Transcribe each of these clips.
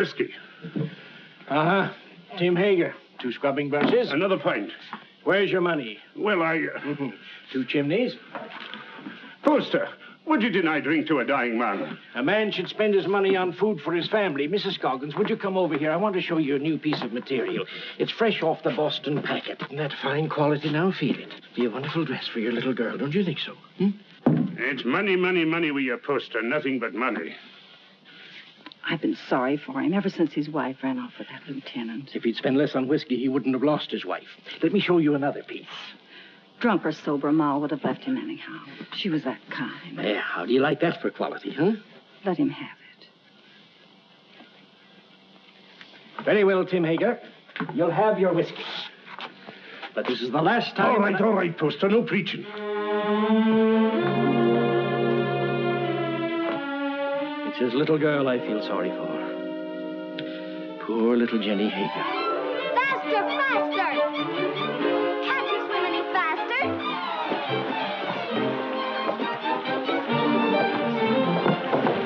whiskey. Uh-huh. Tim Hager. 2 scrubbing brushes. Another pint. Where's your money? Well, 2 chimneys. Poster, would you deny drink to a dying man? A man should spend his money on food for his family. Mrs. Scoggins, would you come over here? I want to show you a new piece of material. It's fresh off the Boston packet. Isn't that fine quality now? Feel it. Be a wonderful dress for your little girl, don't you think so? It's money, money, money with your Poster. Nothing but money. I've been sorry for him ever since his wife ran off with that lieutenant. If he'd spent less on whiskey, he wouldn't have lost his wife. Let me show you another piece. Drunk or sober, Ma would have left him anyhow. She was that kind. Yeah, how do you like that for quality, huh? Let him have it. Very well, Tim Hager. You'll have your whiskey. But this is the last time... All right, Poster. No preaching. It's his little girl I feel sorry for. Poor little Jenny Hager. Faster, faster! Can't you swim any faster?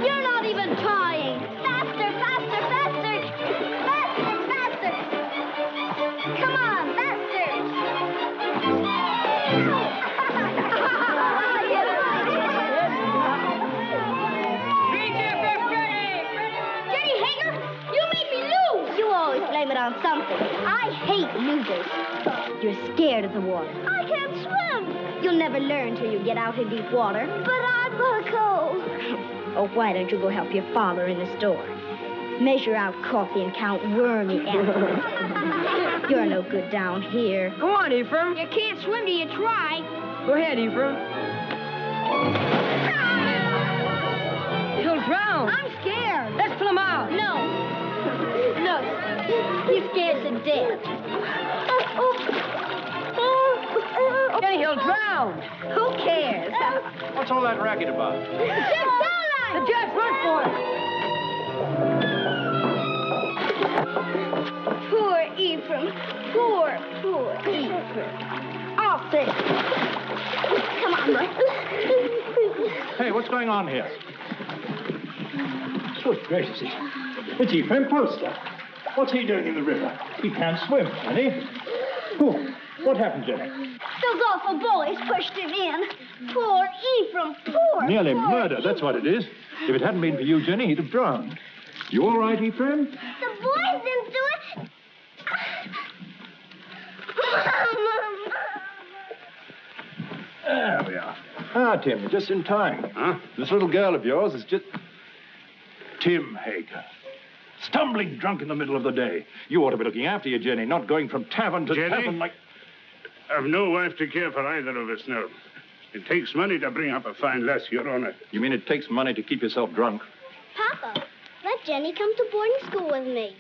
You're not even trying. Faster, faster, faster! Faster, faster! Come on, faster! Jenny Hager, you made me lose! You always blame it on something. I hate losers. You're scared of the water. I can't swim. You'll never learn till you get out in deep water. But I'm cold. Oh, why don't you go help your father in the store? Measure out coffee and count wormy apples. You're no good down here. Go on, Ephraim. You can't swim till you try. Go ahead, Ephraim. He'll drown. I'm scared. Let's pull him out. No. No. He's scared to death. Jenny, he'll drown. Who cares? What's all that racket about? The jets, run for it. Poor Ephraim. Poor Ephraim. I'll fix it. Come on, boy. Hey, what's going on here? Good gracious. It's Ephraim Poster. What's he doing in the river? He can't swim, can he? Oh, what happened, Jenny? Those awful boys pushed him in. Poor Ephraim. Poor. Nearly murder, that's what it is. If it hadn't been for you, Jenny, he'd have drowned. You all right, Ephraim? The boys didn't do it. There we are. Ah, Tim, you're just in time. Huh? This little girl of yours is just... Tim Hager. Stumbling drunk in the middle of the day. You ought to be looking after you, Jenny, not going from tavern to Jenny? tavern like... I've no wife to care for either of us now. It takes money to bring up a fine lass, Your Honor. You mean it takes money to keep yourself drunk? Papa, let Jenny come to boarding school with me.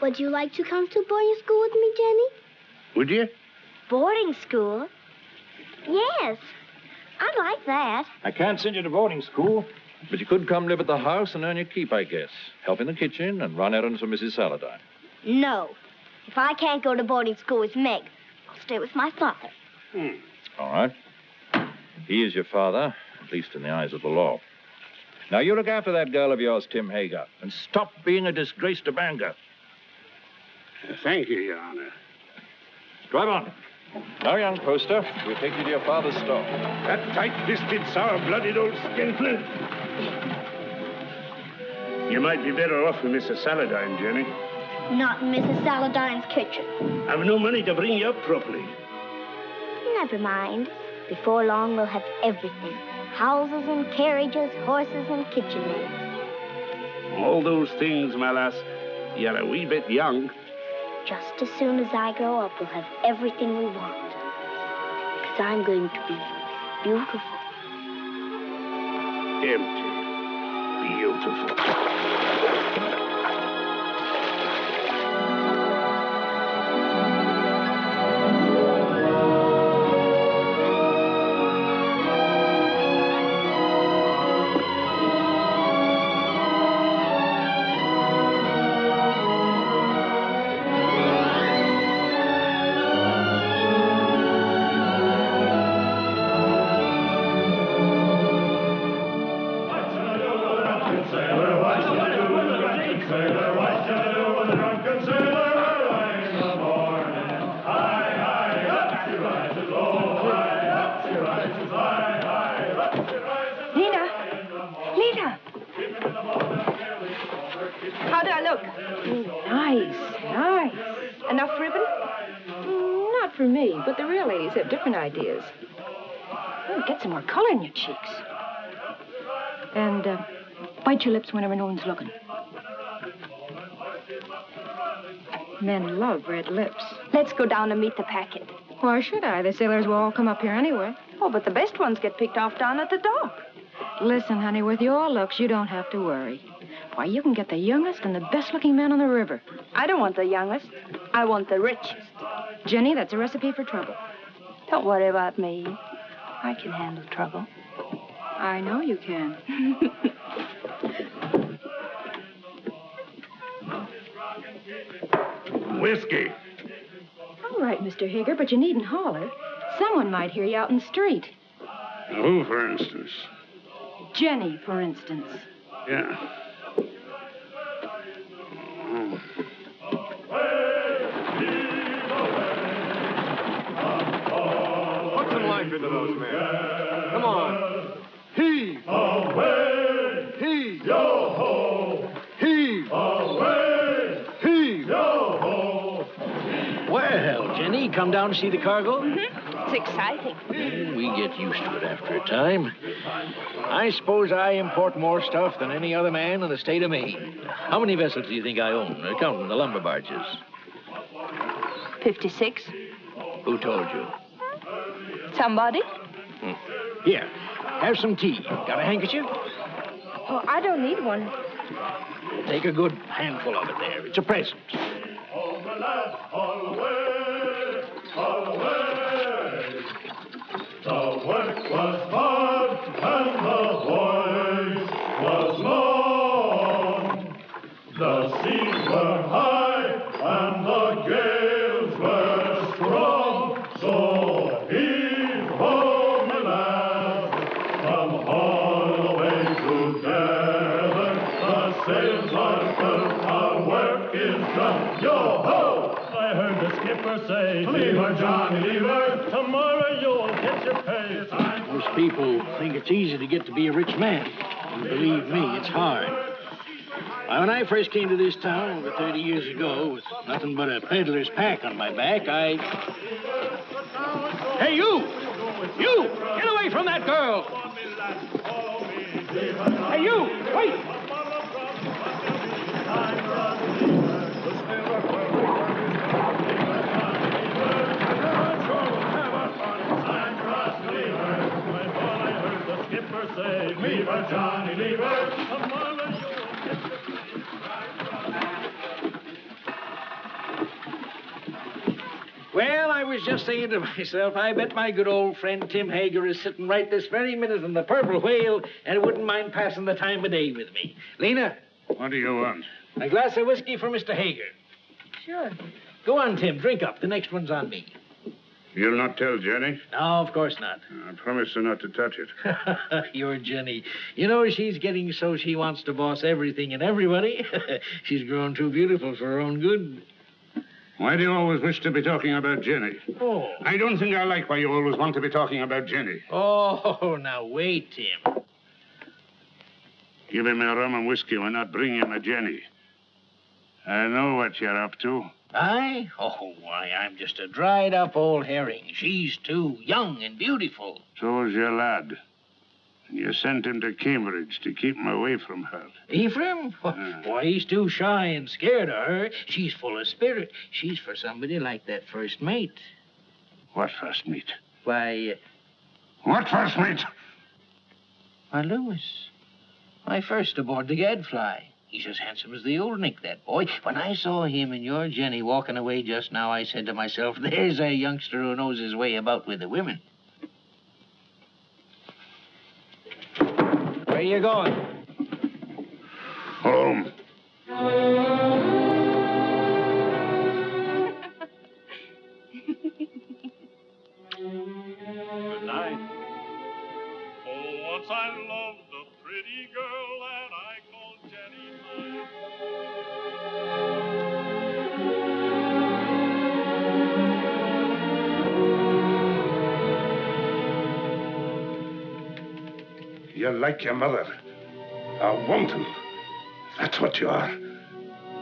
Would you like to come to boarding school with me, Jenny? Would you? Boarding school? Yes. I'd like that. I can't send you to boarding school, but you could come live at the house and earn your keep, I guess. Help in the kitchen and run errands for Mrs. Saladine. No. If I can't go to boarding school with Meg, I'll stay with my father. All right. He is your father, at least in the eyes of the law. Now, you look after that girl of yours, Tim Hager, and stop being a disgrace to Bangor. Thank you, Your Honor. Drive on. Now, young Poster, we'll take you to your father's store. That tight-fisted, sour-blooded old skinflint. You might be better off with Mrs. Saladine, Jenny. Not in Mrs. Saladine's kitchen. I've no money to bring you up properly. Never mind. Before long, we'll have everything. Houses and carriages, horses and kitchen maids. All those things, my lass, you're a wee bit young. Just as soon as I grow up, we'll have everything we want. Because I'm going to be beautiful. Empty. Beautiful. Nice, nice. Enough ribbon? Not for me, but the real ladies have different ideas. Oh, get some more color in your cheeks. And bite your lips whenever no one's looking. Men love red lips. Let's go down and meet the packet. Why should I? The sailors will all come up here anyway. Oh, but the best ones get picked off down at the dock. Listen, honey, with your looks, you don't have to worry. Why, you can get the youngest and the best-looking man on the river. I don't want the youngest. I want the richest. Jenny, that's a recipe for trouble. Don't worry about me. I can handle trouble. I know you can. Whiskey. All right, Mr. Hager, but you needn't holler. Someone might hear you out in the street. Who, for instance? Jenny, for instance. Yeah. Put some life into those men. Come on. Heave. Away. Heave. Yo-ho. Heave. Away. Heave. Yo-ho. Well, Jenny, come down to see the cargo? It's exciting. We get used to it after a time. I suppose I import more stuff than any other man in the state of Maine. How many vessels do you think I own, counting the lumber barges? 56. Who told you? Somebody? Here, have some tea. Got a handkerchief? Oh, I don't need one. Take a good handful of it there. It's a present. All the lads, all away. All away. The work was hard and the voyage was long. The seas were high and the gales were strong. So heave ho, my lads, from Holloway to Devon. The sails are filled, our work is done. Yo-ho! I heard the skipper say, Lever, Johnny, lever, tomorrow you'll get your pay. Most people think it's easy to get to be a rich man. And believe me, it's hard. Why, when I first came to this town over 30 years ago with nothing but a peddler's pack on my back, Hey, you! You! Get away from that girl! Hey, you! Wait! Lever, Johnny, lever, tomorrow you'll Well, I was just saying to myself, I bet my good old friend Tim Hager is sitting right this very minute in the Purple Whale and wouldn't mind passing the time of day with me. Lena? What do you want? A glass of whiskey for Mr. Hager. Sure. Go on, Tim. Drink up. The next one's on me. You'll not tell Jenny? No, of course not. I promise her not to touch it. You're Jenny. You know, she's getting so she wants to boss everything and everybody. She's grown too beautiful for her own good. Why do you always wish to be talking about Jenny? Oh. I don't think I like why you always want to be talking about Jenny. Oh, now wait, Tim. Give him a rum and whiskey when not bring him a Jenny. I know what you're up to. I? Oh, why, I'm just a dried-up old herring. She's too young and beautiful. So's your lad. And you sent him to Cambridge to keep him away from her. Ephraim? Why, he's too shy and scared of her. She's full of spirit. She's for somebody like that first mate. What first mate? Why, What first mate? why, Lewis. My first aboard the Gadfly. He's as handsome as the old Nick, that boy. When I saw him and your Jenny walking away just now, I said to myself, there's a youngster who knows his way about with the women. Where are you going? Home. Good night. Oh, once I loved a pretty girl and I called Jenny mine. You're like your mother. A wanton. That's what you are.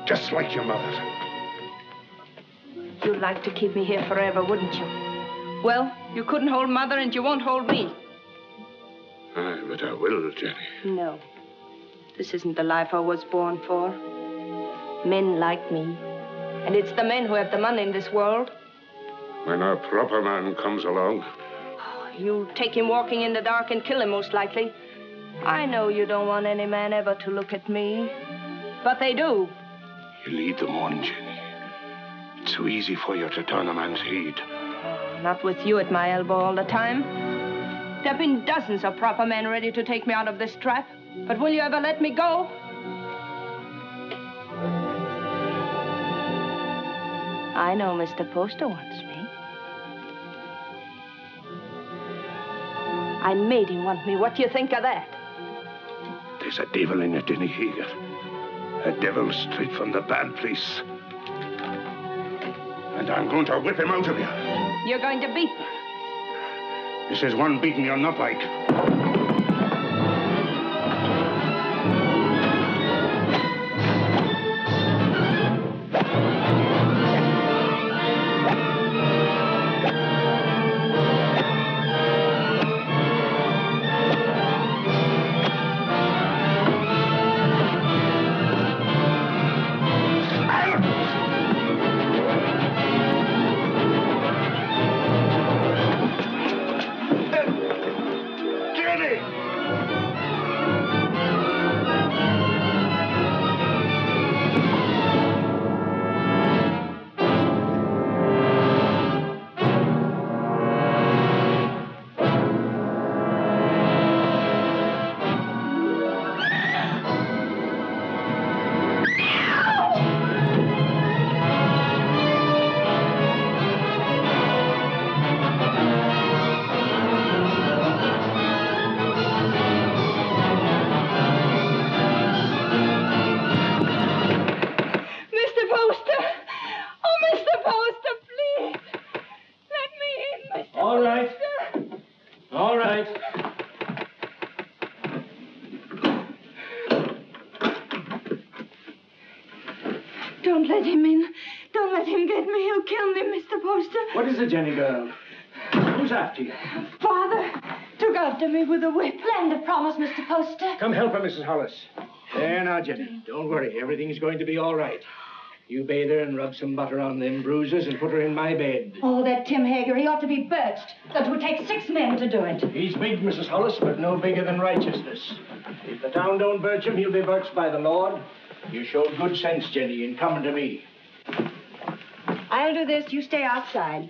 just like your mother. You'd like to keep me here forever, wouldn't you? Well, you couldn't hold Mother and you won't hold me. Aye, but I will, Jenny. No. This isn't the life I was born for. Men like me. And it's the men who have the money in this world. When a proper man comes along. You'll take him walking in the dark and kill him, most likely. I know you don't want any man ever to look at me. But they do. You lead them on, Jenny. It's so easy for you to turn a man's head. Not with you at my elbow all the time. There have been dozens of proper men ready to take me out of this trap. But will you ever let me go? I know Mr. Poster wants me. I made him want me. What do you think of that? There's a devil in you, Jenny Hager. A devil straight from the bad place. And I'm going to whip him out of you. You're going to beat me. This is one beating you'll not like. Don't let him in. Don't let him get me. He'll kill me, Mr. Poster. What is it, Jenny girl? Who's after you? Father took after me with a whip. Land of promise, Mr. Poster. Come help her, Mrs. Hollis. There now, Jenny. Don't worry. Everything's going to be all right. You bathe her and rub some butter on them bruises and put her in my bed. Oh, that Tim Hager, he ought to be birched. That would take 6 men to do it. He's big, Mrs. Hollis, but no bigger than righteousness. If the town don't birch him, he'll be birched by the Lord. You showed good sense, Jenny, in coming to me. I'll do this. You stay outside.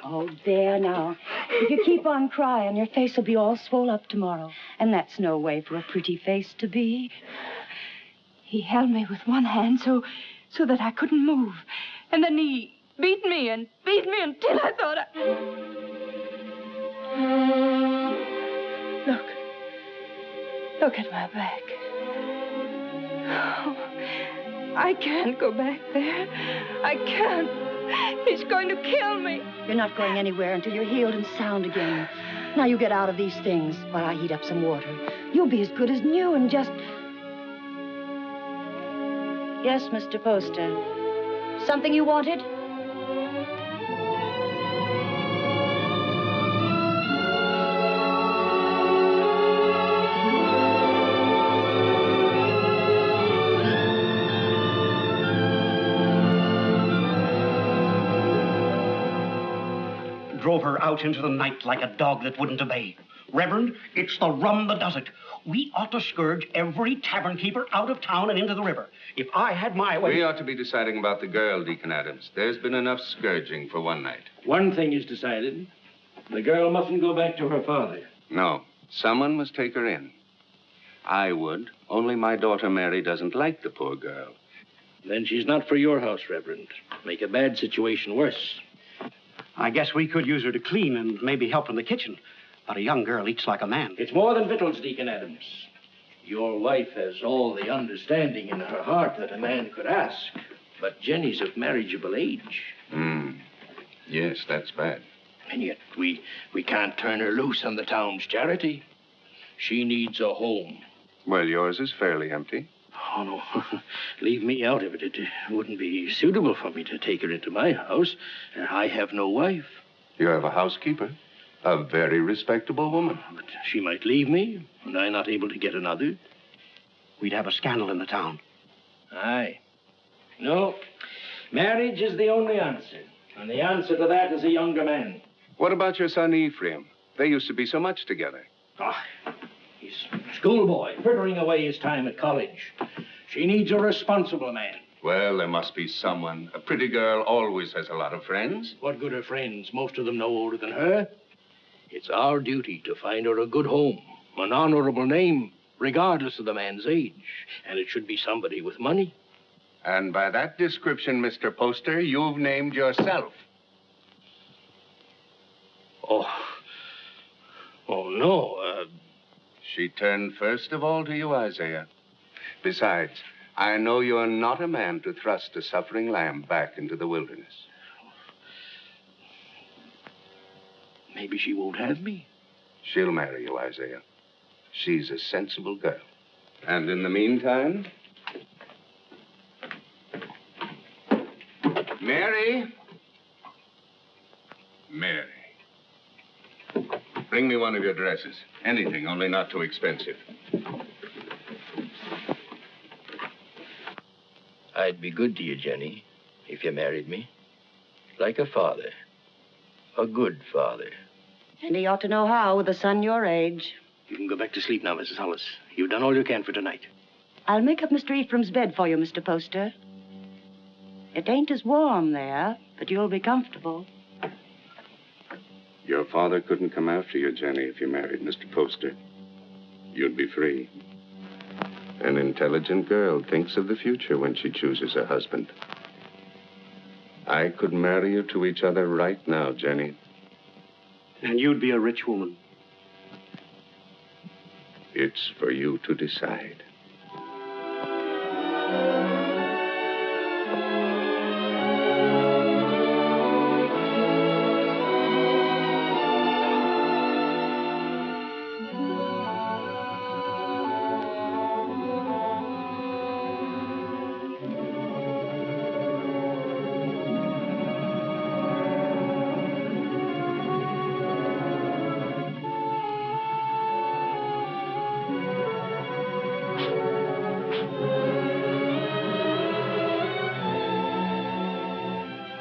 Oh, there now. If you keep on crying, your face will be all swole up tomorrow. And that's no way for a pretty face to be. He held me with one hand so that I couldn't move. And then he beat me until I thought Look at my back. Oh, I can't go back there. I can't. He's going to kill me. You're not going anywhere until you're healed and sound again. Now you get out of these things while I heat up some water. You'll be as good as new and just... Yes, Mr. Poster. Something you wanted? Drove her out into the night like a dog that wouldn't obey. Reverend, it's the rum that does it. We ought to scourge every tavern keeper out of town and into the river. If I had my way... We ought to be deciding about the girl, Deacon Adams. There's been enough scourging for one night. One thing is decided. The girl mustn't go back to her father. No. Someone must take her in. I would, only my daughter Mary doesn't like the poor girl. Then she's not for your house, Reverend. Make a bad situation worse. I guess we could use her to clean and maybe help in the kitchen. But a young girl eats like a man. It's more than victuals, Deacon Adams. Your wife has all the understanding in her heart that a man could ask. But Jenny's of marriageable age. Yes, that's bad. And yet we can't turn her loose on the town's charity. She needs a home. Well, yours is fairly empty. Oh, no. Leave me out of it. It wouldn't be suitable for me to take her into my house. I have no wife. You have a housekeeper, a very respectable woman. But she might leave me, and I'm not able to get another. We'd have a scandal in the town. Aye. No. Marriage is the only answer. And the answer to that is a younger man. What about your son Ephraim? They used to be so much together. Ah, he's a schoolboy, frittering away his time at college. She needs a responsible man. Well, there must be someone. A pretty girl always has a lot of friends. What good are friends? Most of them no older than her. It's our duty to find her a good home, an honorable name, regardless of the man's age. And it should be somebody with money. And by that description, Mr. Poster, you've named yourself. Oh, no. She turned first of all to you, Isaiah. Besides, I know you're not a man to thrust a suffering lamb back into the wilderness. Maybe she won't have me. She'll marry you, Isaiah. She's a sensible girl. And in the meantime... Mary? Mary. Bring me one of your dresses. Anything, only not too expensive. I'd be good to you, Jenny, if you married me. Like a father. A good father. And he ought to know how with a son your age. You can go back to sleep now, Mrs. Hollis. You've done all you can for tonight. I'll make up Mr. Ephraim's bed for you, Mr. Poster. It ain't as warm there, but you'll be comfortable. Your father couldn't come after you, Jenny, if you married Mr. Poster. You'd be free. An intelligent girl thinks of the future when she chooses a husband. I could marry you to each other right now, Jenny. And you'd be a rich woman. It's for you to decide.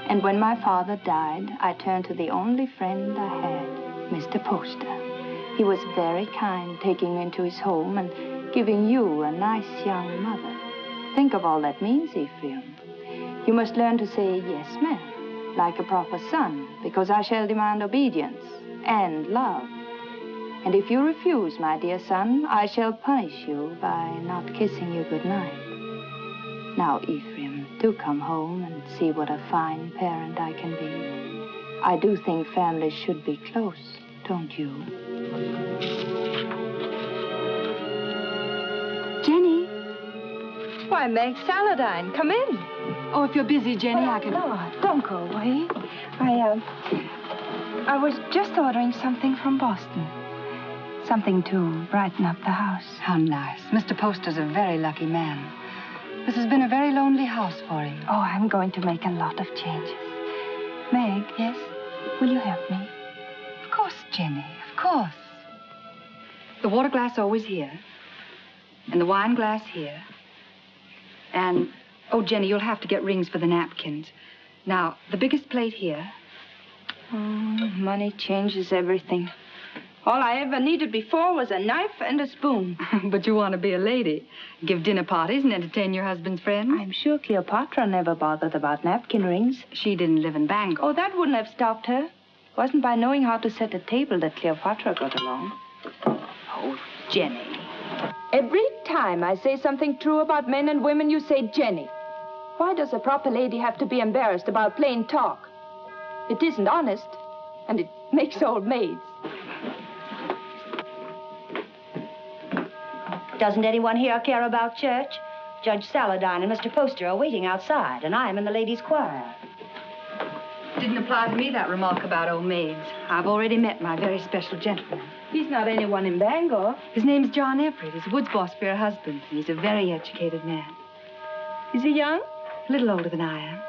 And when my father died, I turned to the only friend I had, Mr. Poster. He was very kind, taking you into his home and giving you a nice young mother. Think of all that means, Ephraim. You must learn to say yes, ma'am, like a proper son, because I shall demand obedience and love. And if you refuse, my dear son, I shall punish you by not kissing you goodnight. Now, Ephraim, do come home and see what a fine parent I can be. I do think families should be close, don't you? Jenny? Why, Meg Saladine, come in. Oh, if you're busy, Jenny, I can... No, don't go away. I was just ordering something from Boston. Something to brighten up the house. How nice. Mr. Poster's a very lucky man. This has been a very lonely house for him. Oh, I'm going to make a lot of changes. Meg? Yes? Will you help me? Of course, Jenny, of course. The water glass always here. And the wine glass here. And, oh, Jenny, you'll have to get rings for the napkins. Now, the biggest plate here. Oh, money changes everything. All I ever needed before was a knife and a spoon. But you want to be a lady. Give dinner parties and entertain your husband's friends. I'm sure Cleopatra never bothered about napkin rings. She didn't live in Bangor. Oh, that wouldn't have stopped her. It wasn't by knowing how to set a table that Cleopatra got along. Oh, Jenny. Every time I say something true about men and women, you say Jenny. Why does a proper lady have to be embarrassed about plain talk? It isn't honest, and it makes old maids. Doesn't anyone here care about church? Judge Saladine and Mr. Poster are waiting outside, and I'm in the ladies' choir. Didn't apply to me, that remark about old maids. I've already met my very special gentleman. He's not anyone in Bangor. His name's John Everett. He's a woods boss for your husband. And he's a very educated man. Is he young? A little older than I am.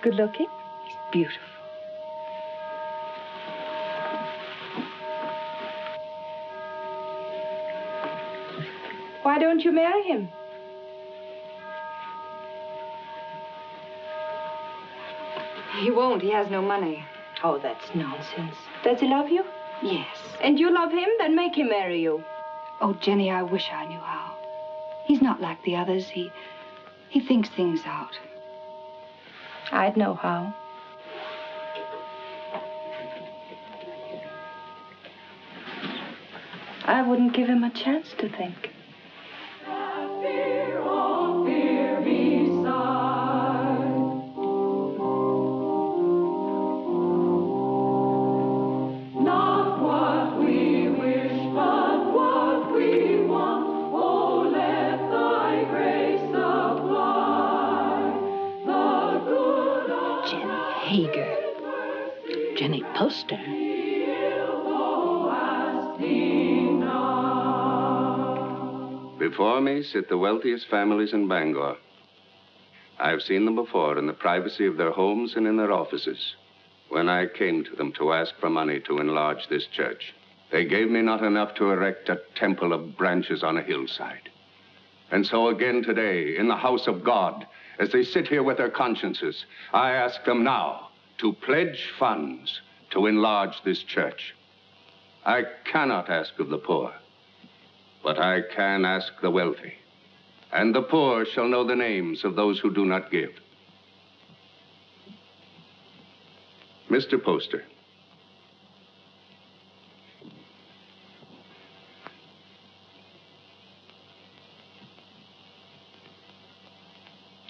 Good looking? He's beautiful. Why don't you marry him? He won't. He has no money. Oh, that's nonsense. Does he love you? Yes. And you love him? Then make him marry you. Oh, Jenny, I wish I knew how. He's not like the others. He thinks things out. I'd know how. I wouldn't give him a chance to think. Hager. Jenny Poster. Before me sit the wealthiest families in Bangor. I've seen them before in the privacy of their homes and in their offices. When I came to them to ask for money to enlarge this church, they gave me not enough to erect a temple of branches on a hillside. And so again today, in the house of God, as they sit here with their consciences, I ask them now to pledge funds to enlarge this church. I cannot ask of the poor, but I can ask the wealthy. And the poor shall know the names of those who do not give. Mr. Poster.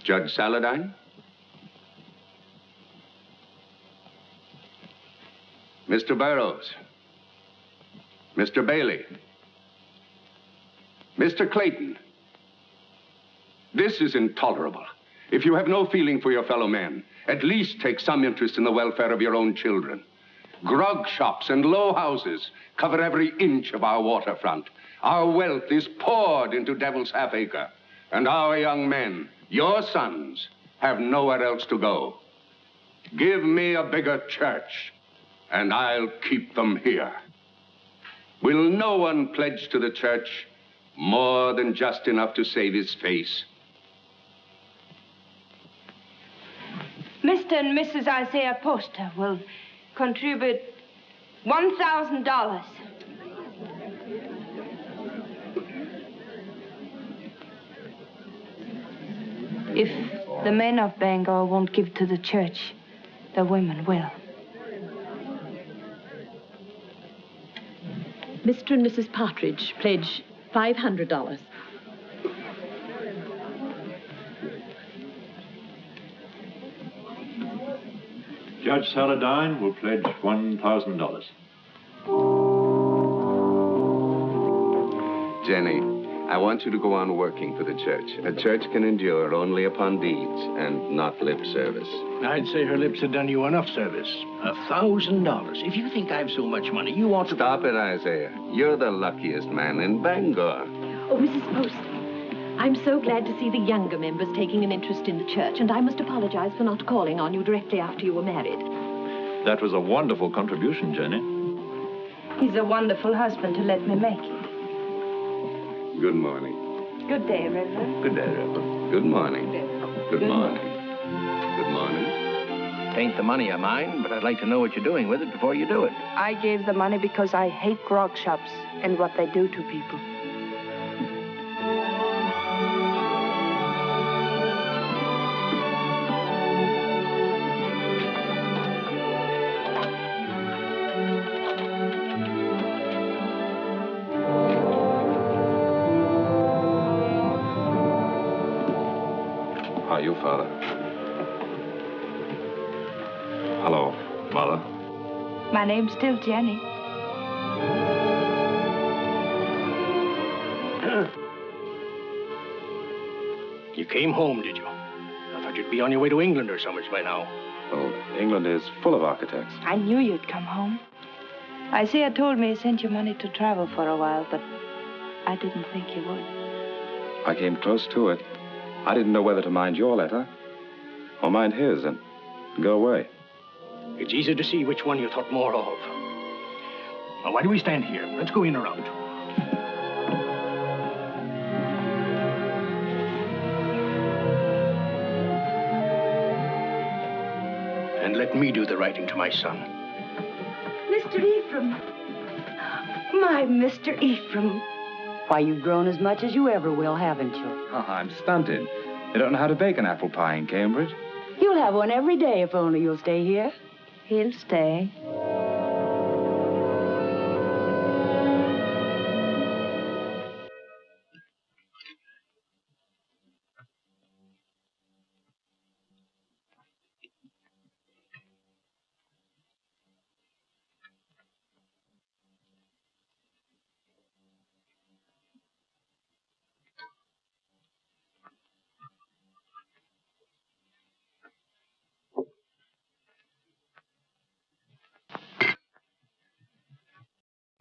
Judge Saladine? Mr. Burroughs? Mr. Bailey? Mr. Clayton? This is intolerable. If you have no feeling for your fellow men, at least take some interest in the welfare of your own children. Grog shops and low houses cover every inch of our waterfront. Our wealth is poured into Devil's Half-Acre. And our young men, your sons, have nowhere else to go. Give me a bigger church, and I'll keep them here. Will no one pledge to the church more than just enough to save his face? Mr. and Mrs. Isaiah Poster will contribute $1,000. If the men of Bangor won't give to the church, the women will. Mr. and Mrs. Partridge pledge $500. Judge Saladine will pledge $1,000. Jenny, I want you to go on working for the church. A church can endure only upon deeds and not lip service. I'd say her lips had done you enough service. $1,000. If you think I've so much money, you ought to... Stop it, Isaiah. You're the luckiest man in Bangor. Oh, Mrs. Poster, I'm so glad to see the younger members taking an interest in the church, and I must apologize for not calling on you directly after you were married. That was a wonderful contribution, Jenny. He's a wonderful husband to let me make it. Good morning. Good day, Reverend. Good day, Reverend. Good morning. Good morning. Good morning. Tain't the money I mind, but I'd like to know what you're doing with it before you do it. I gave the money because I hate grog shops and what they do to people. How are you, Father? Hello, Mother. My name's still Jenny. You came home, did you? I thought you'd be on your way to England or somewhere by now. Well, England is full of architects. I knew you'd come home. Isaiah told me he sent you money to travel for a while, but I didn't think you would. I came close to it. I didn't know whether to mind your letter or mind his and go away. It's easy to see which one you thought more of. Now, why do we stand here? Let's go in around. And let me do the writing to my son. Mr. Ephraim. My Mr. Ephraim. Why, you've grown as much as you ever will, haven't you? Oh, I'm stunted. You don't know how to bake an apple pie in Cambridge? You'll have one every day if only you'll stay here. He'll stay.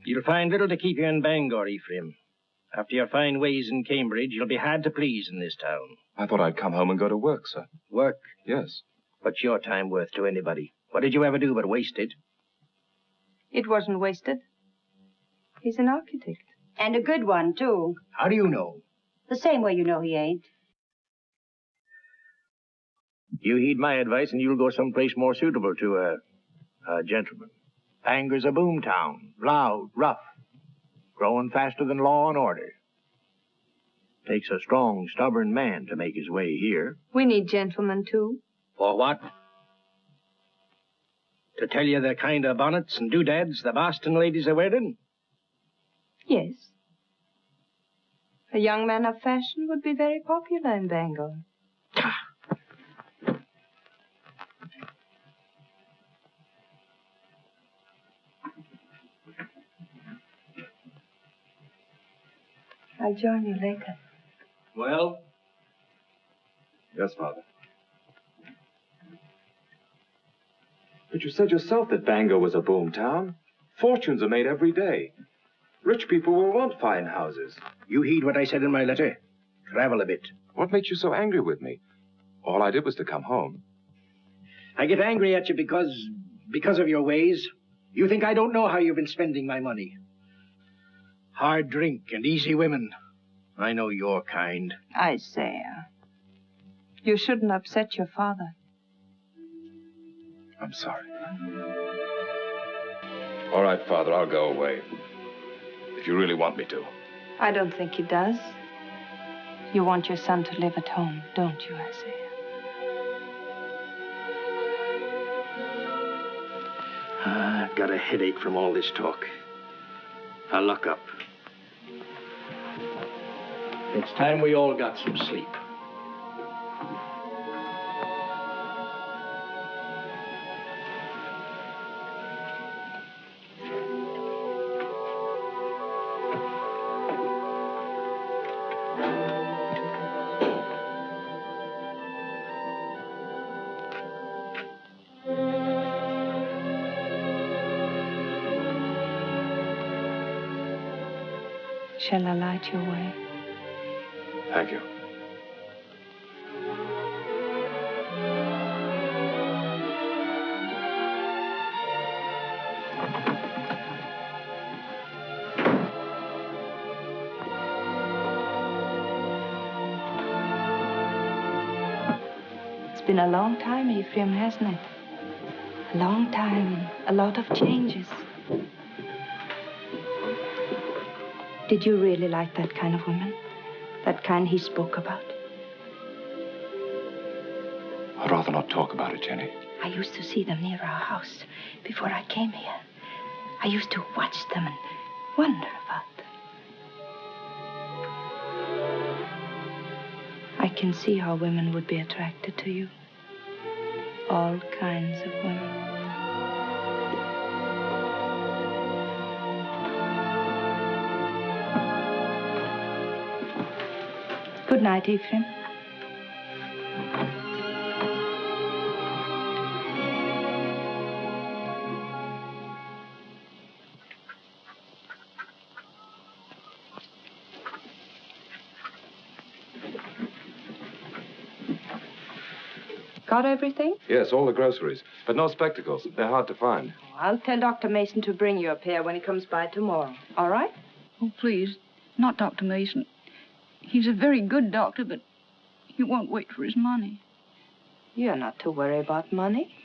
You'll find little to keep you in Bangor, Ephraim. After your fine ways in Cambridge, you'll be hard to please in this town. I thought I'd come home and go to work, sir. Work? Yes. What's your time worth to anybody? What did you ever do but waste it? It wasn't wasted. He's an architect. And a good one, too. How do you know? The same way you know he ain't. You heed my advice and you'll go someplace more suitable to a gentleman. Bangor's a boom town. Loud, rough. Growing faster than law and order. Takes a strong, stubborn man to make his way here. We need gentlemen, too. For what? To tell you the kind of bonnets and doodads the Boston ladies are wearing? Yes. A young man of fashion would be very popular in Bangor. I'll join you later. Well? Yes, Father. But you said yourself that Bangor was a boom town. Fortunes are made every day. Rich people will want fine houses. You heed what I said in my letter. Travel a bit. What makes you so angry with me? All I did was to come home. I get angry at you because of your ways. You think I don't know how you've been spending my money. Hard drink and easy women. I know your kind. Isaiah, you shouldn't upset your father. I'm sorry. All right, Father, I'll go away. If you really want me to. I don't think he does. You want your son to live at home, don't you, Isaiah? I've got a headache from all this talk. I'll lock up. It's time we all got some sleep. Shall I light your way? Thank you. It's been a long time, Ephraim, hasn't it? A long time, a lot of changes. Did you really like that kind of woman? That kind he spoke about? I'd rather not talk about it, Jenny. I used to see them near our house before I came here. I used to watch them and wonder about them. I can see how women would be attracted to you. All kinds of women. Good night, Ephraim. Got everything? Yes, all the groceries. But no spectacles. They're hard to find. I'll tell Dr. Mason to bring you a pair when he comes by tomorrow. All right? Oh, please, not Dr. Mason. He's a very good doctor, but he won't wait for his money. You're not to worry about money.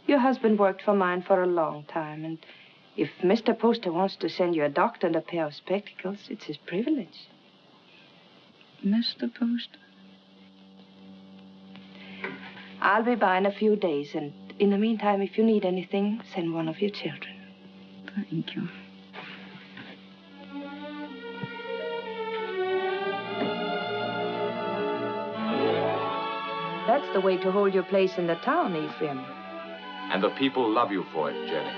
Your husband worked for mine for a long time, and if Mr. Poster wants to send you a doctor and a pair of spectacles, it's his privilege. Mr. Poster? I'll be by in a few days, and in the meantime, if you need anything, send one of your children. Thank you. That's the way to hold your place in the town, Ephraim. And the people love you for it, Jenny.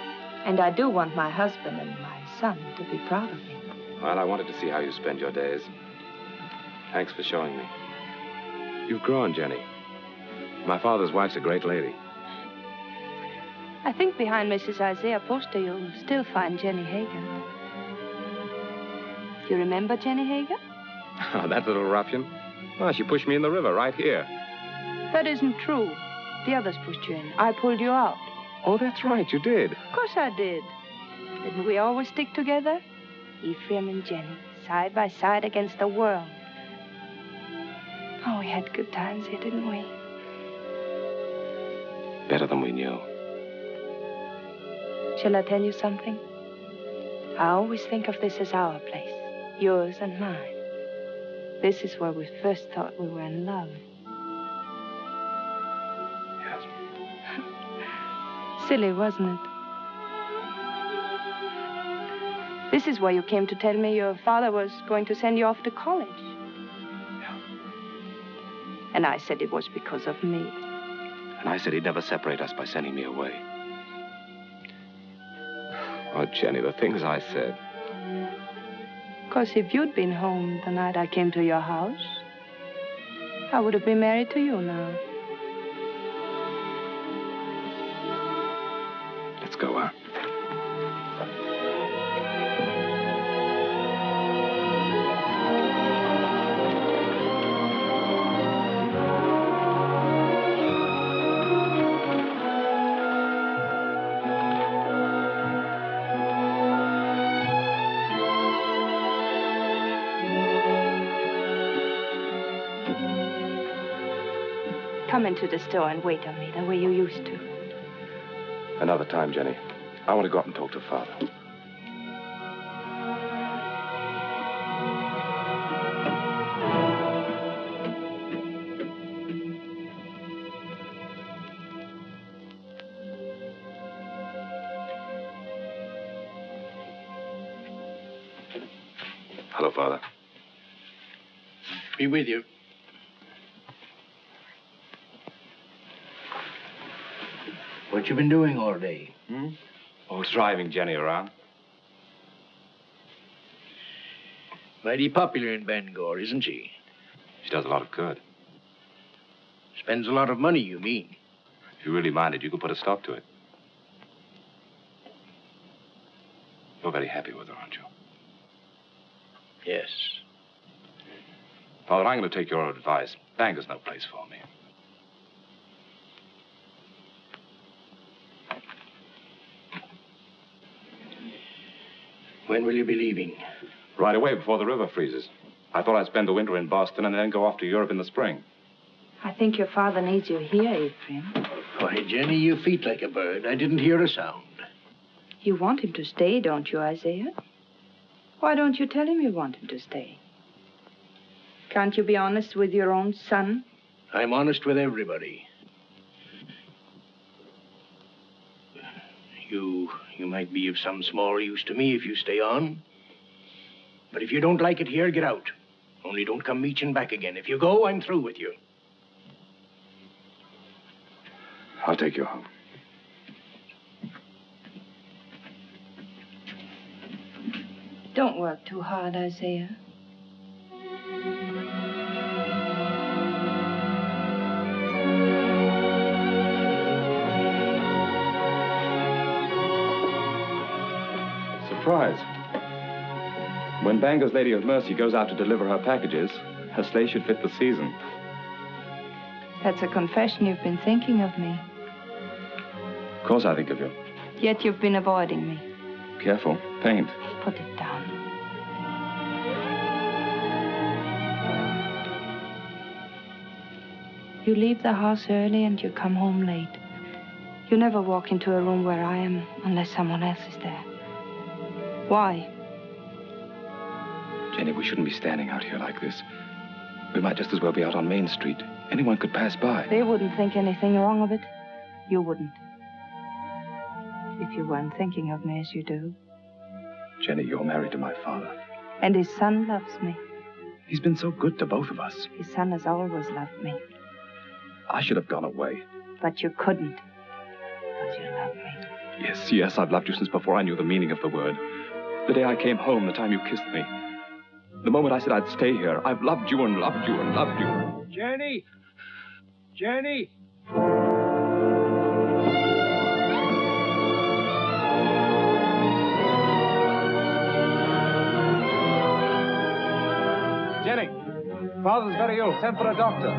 And I do want my husband and my son to be proud of me. Well, I wanted to see how you spend your days. Thanks for showing me. You've grown, Jenny. My father's wife's a great lady. I think behind Mrs. Isaiah Poster, you'll still find Jenny Hager. You remember Jenny Hager? Oh, that little ruffian? Well, she pushed me in the river right here. That isn't true. The others pushed you in. I pulled you out. Oh, that's right, you did. Of course I did. Didn't we always stick together? Ephraim and Jenny, side by side against the world. Oh, we had good times here, didn't we? Better than we knew. Shall I tell you something? I always think of this as our place, yours and mine. This is where we first thought we were in love. Yes. Silly, wasn't it? This is where you came to tell me your father was going to send you off to college. Yeah. And I said it was because of me. And I said he'd never separate us by sending me away. Oh, Jenny, the things I said. Of course, if you'd been home the night I came to your house, I would have been married to you now. Let's go, huh? Come into the store and wait on me the way you used to. Another time, Jenny. I want to go up and talk to Father. Hello, Father. Be with you. What you been doing all day? Oh, driving Jenny around. Mighty popular in Bangor, isn't she? She does a lot of good. Spends a lot of money, you mean? If you really minded, you could put a stop to it. You're very happy with her, aren't you? Yes. Father, I'm going to take your advice. Bangor's no place for me. When will you be leaving? Right away, before the river freezes. I thought I'd spend the winter in Boston and then go off to Europe in the spring. I think your father needs you here, Ephraim. Why, Jenny, you feet like a bird. I didn't hear a sound. You want him to stay, don't you, Isaiah? Why don't you tell him you want him to stay? Can't you be honest with your own son? I'm honest with everybody. You might be of some small use to me if you stay on. But if you don't like it here, get out. Only don't come meeching back again. If you go, I'm through with you. I'll take you home. Don't work too hard, Isaiah. Surprise. When Bangor's Lady of Mercy goes out to deliver her packages, her sleigh should fit the season. That's a confession you've been thinking of me. Of course I think of you. Yet you've been avoiding me. Careful. Paint. Put it down. You leave the house early and you come home late. You never walk into a room where I am unless someone else is there. Why? Jenny, we shouldn't be standing out here like this. We might just as well be out on Main Street. Anyone could pass by. They wouldn't think anything wrong of it. You wouldn't. If you weren't thinking of me as you do. Jenny, you're married to my father. And his son loves me. He's been so good to both of us. His son has always loved me. I should have gone away. But you couldn't. Because you love me. Yes, I've loved you since before I knew the meaning of the word. The day I came home, the time you kissed me. The moment I said I'd stay here, I've loved you and loved you and loved you. Jenny! Jenny! Jenny, Father's very ill. Send for a doctor.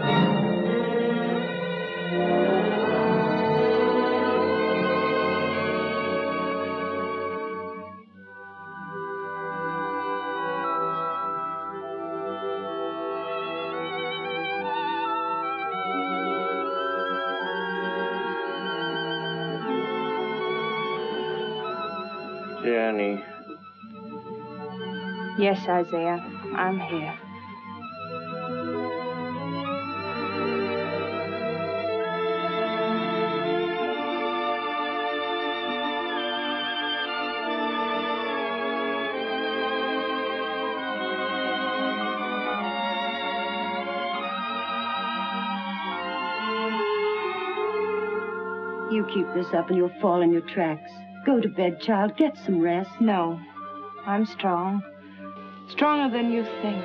Jenny. Yes, Isaiah, I'm here. You keep this up and you'll fall in your tracks. Go to bed, child. Get some rest. No, I'm strong. Stronger than you think.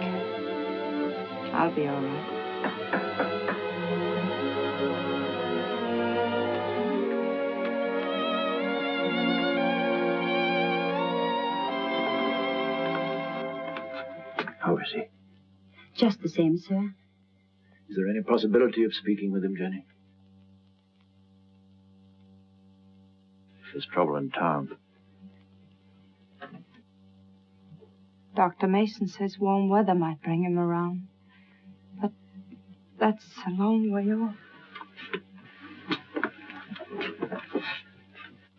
I'll be all right. How is he? Just the same, sir. Is there any possibility of speaking with him, Jenny? There's trouble in town. Dr. Mason says warm weather might bring him around. But that's a long way off.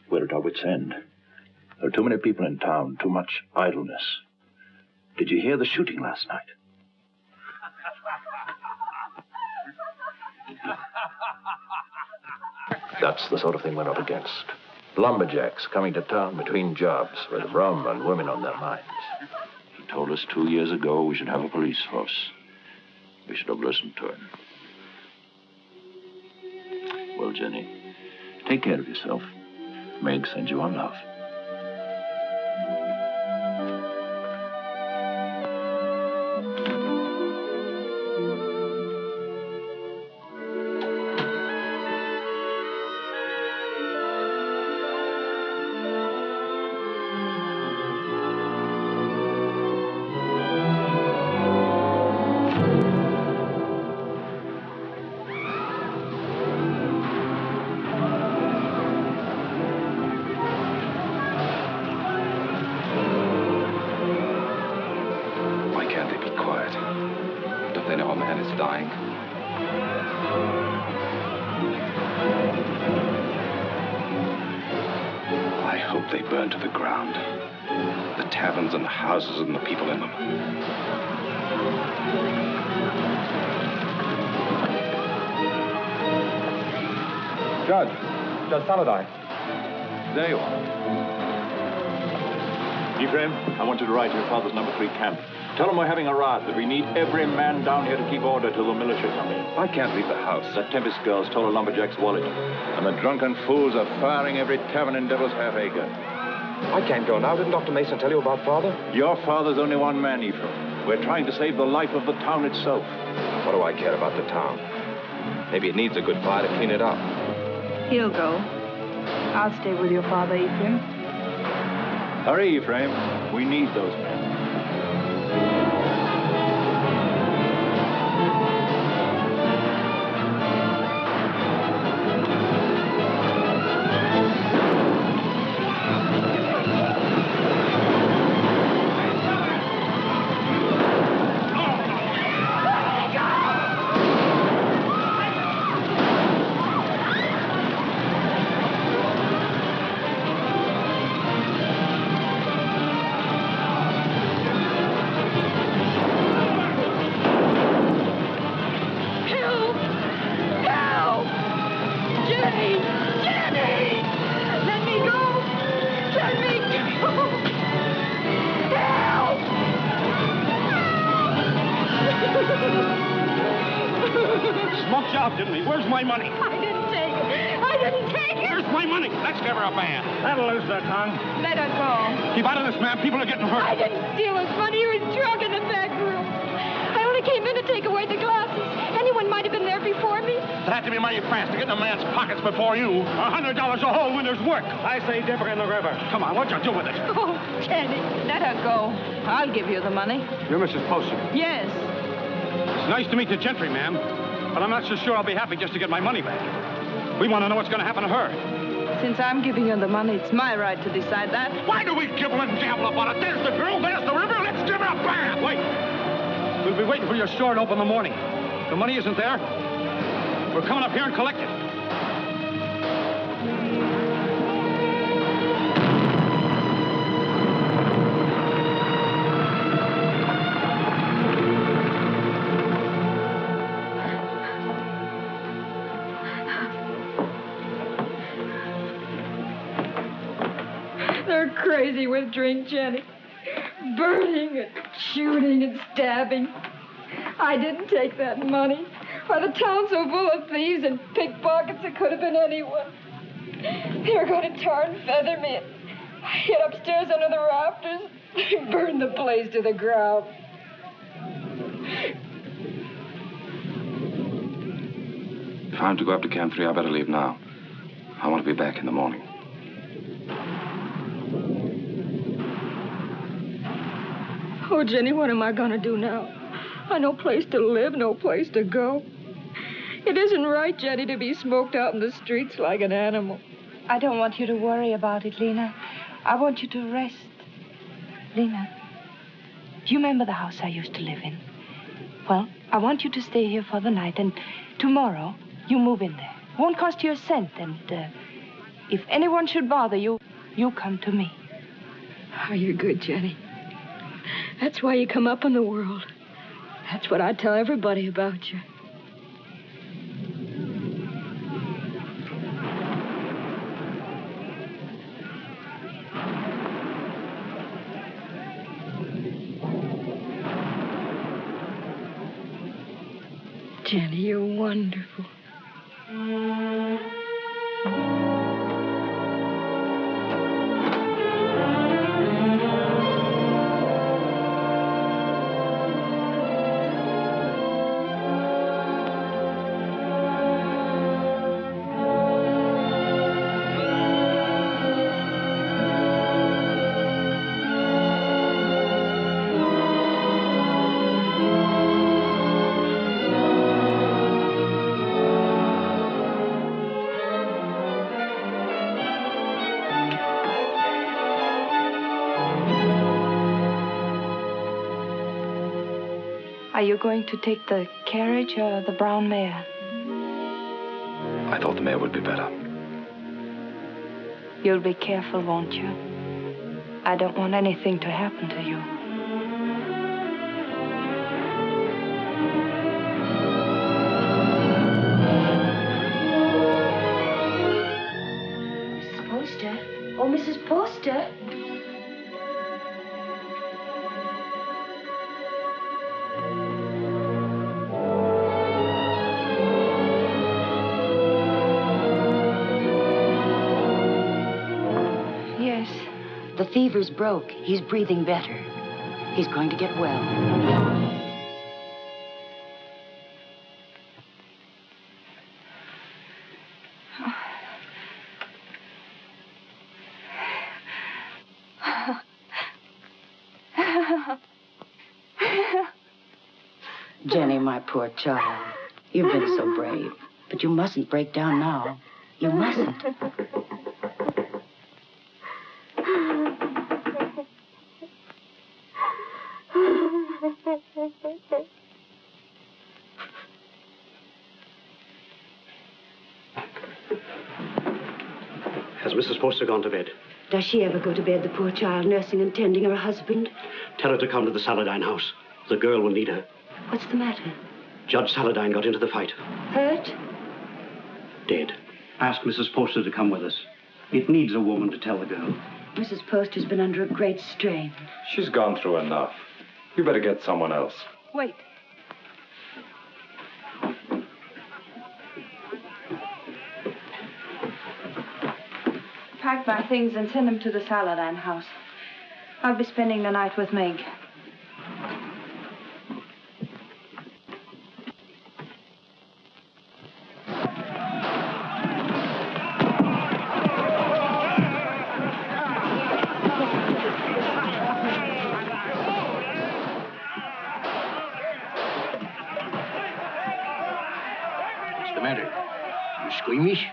We're at our wits' end. There are too many people in town, too much idleness. Did you hear the shooting last night? That's the sort of thing we're up against. Lumberjacks coming to town between jobs with rum and women on their minds. He told us 2 years ago we should have a police force. We should have listened to him. Well, Jenny, take care of yourself. Meg sends you our love. And the people in them. Judge Saladine. There you are. Ephraim, I want you to ride to your father's number 3 camp. Tell him we're having a riot, that we need every man down here to keep order till the militia come in. I can't leave the house. That Tempest girl stole a lumberjack's wallet. And the drunken fools are firing every tavern in Devil's Half Acre. I can't go now. Didn't Dr. Mason tell you about Father? Your father's only one man, Ephraim. We're trying to save the life of the town itself. What do I care about the town? Maybe it needs a good fire to clean it up. He'll go. I'll stay with your father, Ephraim. Hurry, Ephraim. We need those men. Jenny! Jenny! Let me go! Let me go! Help! Smoked you out, didn't he? Where's my money? I didn't take it. I didn't take it. Where's my money? Let's give her a band. That'll lose their tongue. Let her go. Keep out of this, ma'am. People are getting hurt. I didn't steal his money. He was drunk in the back room. I only came in to take away the glasses. Anyone might have been there before me. It had to be mighty fast to get in a man's pockets before you. $100 a hole when there's work. I say dip her in the river. Come on, what'd you do with it? Oh, Jenny. Let her go. I'll give you the money. You're Mrs. Poster. Yes. It's nice to meet the gentry, ma'am. But I'm not so sure I'll be happy just to get my money back. We want to know what's going to happen to her. Since I'm giving you the money, it's my right to decide that. Why do we gibble and gabble about it? There's the girl, there's the river. Let's give her a bath. Wait. We'll be waiting for your store to open in the morning. The money isn't there. We're coming up here and collect it. They're crazy with drink, Jenny. Burning and shooting and stabbing. I didn't take that money. Why, the town's so full of thieves and pickpockets, it could have been anyone. They were going to tar and feather me and hid upstairs under the rafters. They burned the place to the ground. If I'm to go up to Camp 3, I better leave now. I want to be back in the morning. Oh, Jenny, what am I going to do now? I no place to live, no place to go. It isn't right, Jenny, to be smoked out in the streets like an animal. I don't want you to worry about it, Lena. I want you to rest. Lena, do you remember the house I used to live in? Well, I want you to stay here for the night, and tomorrow you move in there. It won't cost you a cent, and if anyone should bother you, you come to me. Oh, you're good, Jenny. That's why you come up in the world. That's what I tell everybody about you. Jenny, you're wonderful. Are you going to take the carriage or the brown mare? I thought the mare would be better. You'll be careful, won't you? I don't want anything to happen to you. Mrs. Poster? Oh, Mrs. Poster? The fever's broke. He's breathing better. He's going to get well. Jenny, my poor child. You've been so brave. But you mustn't break down now. You mustn't. Has Mrs. Poster gone to bed? Does she ever go to bed, the poor child, nursing and tending her husband? Tell her to come to the Saladine house. The girl will need her. What's the matter? Judge Saladine got into the fight. Hurt? Dead. Ask Mrs. Poster to come with us. It needs a woman to tell the girl. Mrs. Poster's been under a great strain. She's gone through enough. You better get someone else. Wait. Pack my things and send them to the Saladin house. I'll be spending the night with Meg. What's the matter? You squeamish?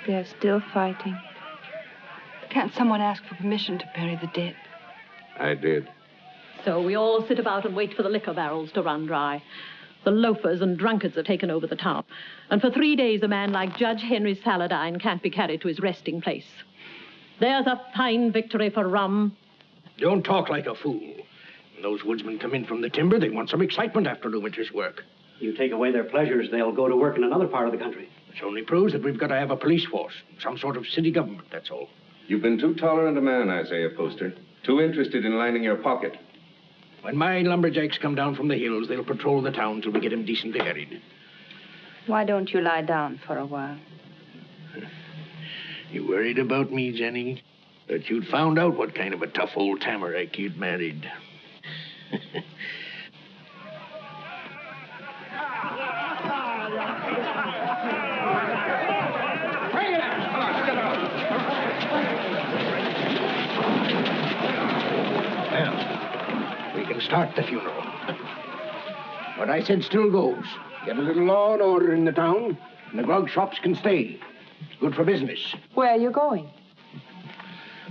They're still fighting. Can't someone ask for permission to bury the dead? I did. So we all sit about and wait for the liquor barrels to run dry. The loafers and drunkards have taken over the town. And for 3 days, a man like Judge Henry Saladin can't be carried to his resting place. There's a fine victory for rum. Don't talk like a fool. When those woodsmen come in from the timber, they want some excitement after the winter's work. You take away their pleasures, they'll go to work in another part of the country. Which only proves that we've got to have a police force, some sort of city government, that's all. You've been too tolerant a man, Isaiah Poster. Too interested in lining your pocket. When my lumberjacks come down from the hills, they'll patrol the town till we get them decently harried. Why don't you lie down for a while? You worried about me, Jenny? That you'd found out what kind of a tough old tamarack you'd married. Well, we can start the funeral. What I said still goes. Get a little law and order in the town, and the grog shops can stay. It's good for business. Where are you going?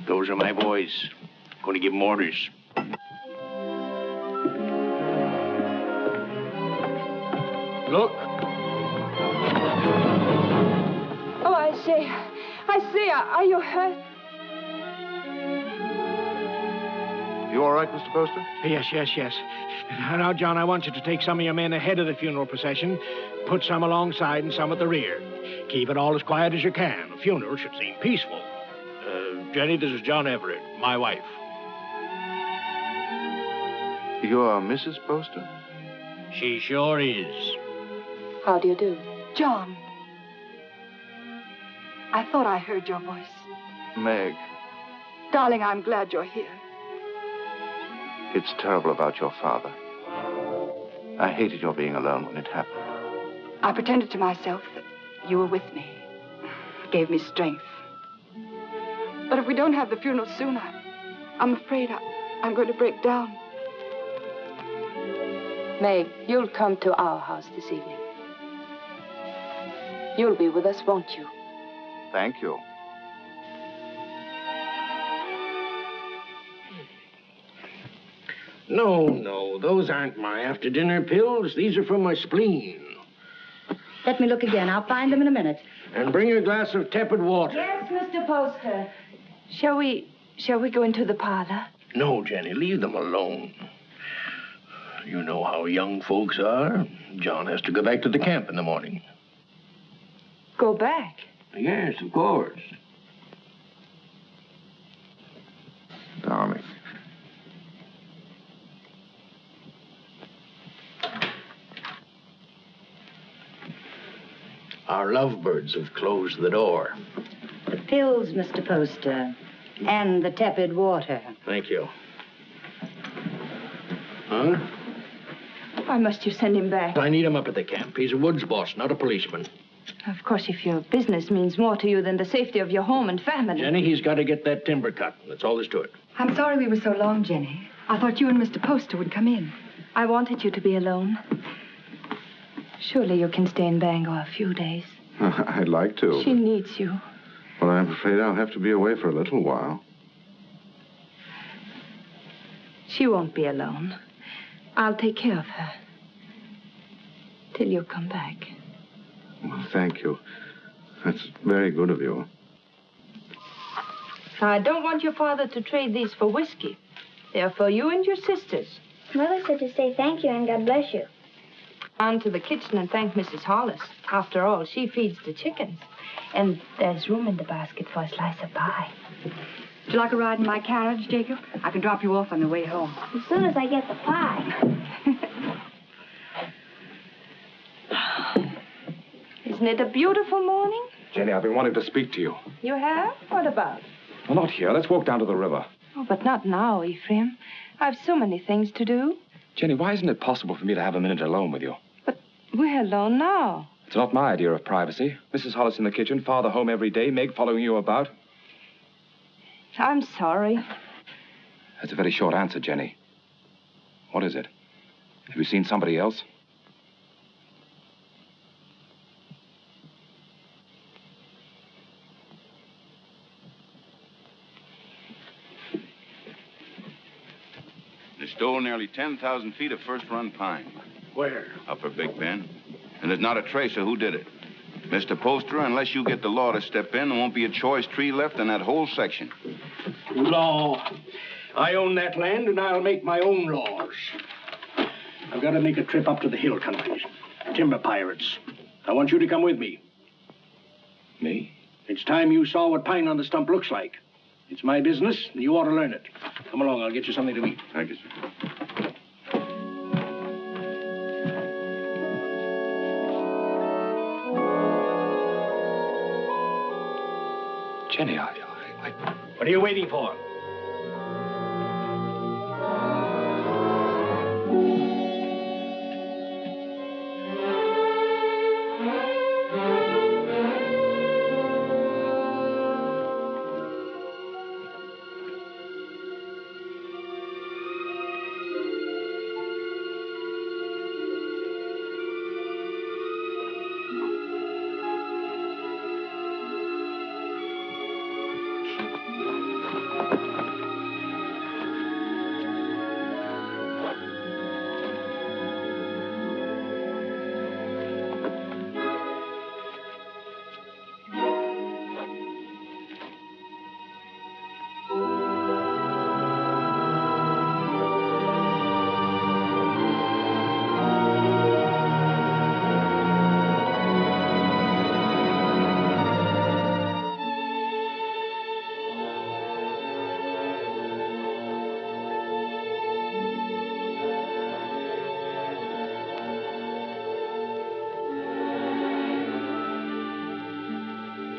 Those are my boys. Going to give them orders. Look. Oh, I say, are you hurt? You all right, Mr. Poster? Yes. Now, John, I want you to take some of your men ahead of the funeral procession, put some alongside and some at the rear. Keep it all as quiet as you can. The funeral should seem peaceful. Jenny, this is John Everett, my wife. You are Mrs. Poster? She sure is. How do you do? John. I thought I heard your voice. Meg, Darling, I'm glad you're here. it's terrible about your father. I hated your being alone when it happened. I pretended to myself that you were with me. It gave me strength. But if we don't have the funeral soon, I'm afraid I'm going to break down. Meg, you'll come to our house this evening. You'll be with us, won't you? Thank you. No, those aren't my after-dinner pills. These are from my spleen. Let me look again. I'll find them in a minute. And bring a glass of tepid water. Yes, Mr. Poster. Shall we go into the parlor? No, Jenny, leave them alone. You know how young folks are. John has to go back to the camp in the morning. Go back? Yes, of course. Darling. Our lovebirds have closed the door. The pills, Mr. Poster, and the tepid water. Thank you. Huh? Why must you send him back? I need him up at the camp. He's a woods boss, not a policeman. Of course, if your business means more to you than the safety of your home and family. Jenny, he's got to get that timber cut. That's all there's to it. I'm sorry we were so long, Jenny. I thought you and Mr. Poster would come in. I wanted you to be alone. Surely you can stay in Bangor a few days. I'd like to. She needs you. Well, I'm afraid I'll have to be away for a little while. She won't be alone. I'll take care of her. Till you come back. Well, thank you. That's very good of you. Now, I don't want your father to trade these for whiskey. They're for you and your sisters. Mother said to say thank you and God bless you. On to the kitchen and thank Mrs. Hollis. After all, she feeds the chickens. And there's room in the basket for a slice of pie. Would you like a ride in my carriage, Jacob? I can drop you off on the way home. As soon as I get the pie. Isn't it a beautiful morning? Jenny, I've been wanting to speak to you. You have? What about? Well, not here. Let's walk down to the river. Oh, but not now, Ephraim. I've so many things to do. Jenny, why isn't it possible for me to have a minute alone with you? But we're alone now. It's not my idea of privacy. Mrs. Hollis in the kitchen, Father home every day, Meg following you about. I'm sorry. That's a very short answer, Jenny. What is it? Have you seen somebody else? They stole nearly 10,000 feet of first-run pine. Where? Upper Big Bend. And there's not a trace of who did it. Mr. Poster, unless you get the law to step in, there won't be a choice tree left in that whole section. Law. I own that land, and I'll make my own laws. I've got to make a trip up to the hill countries. Timber pirates. I want you to come with me. Me? It's time you saw what pine on the stump looks like. It's my business, and you ought to learn it. Come along, I'll get you something to eat. Thank you, sir. Jenny, What are you waiting for?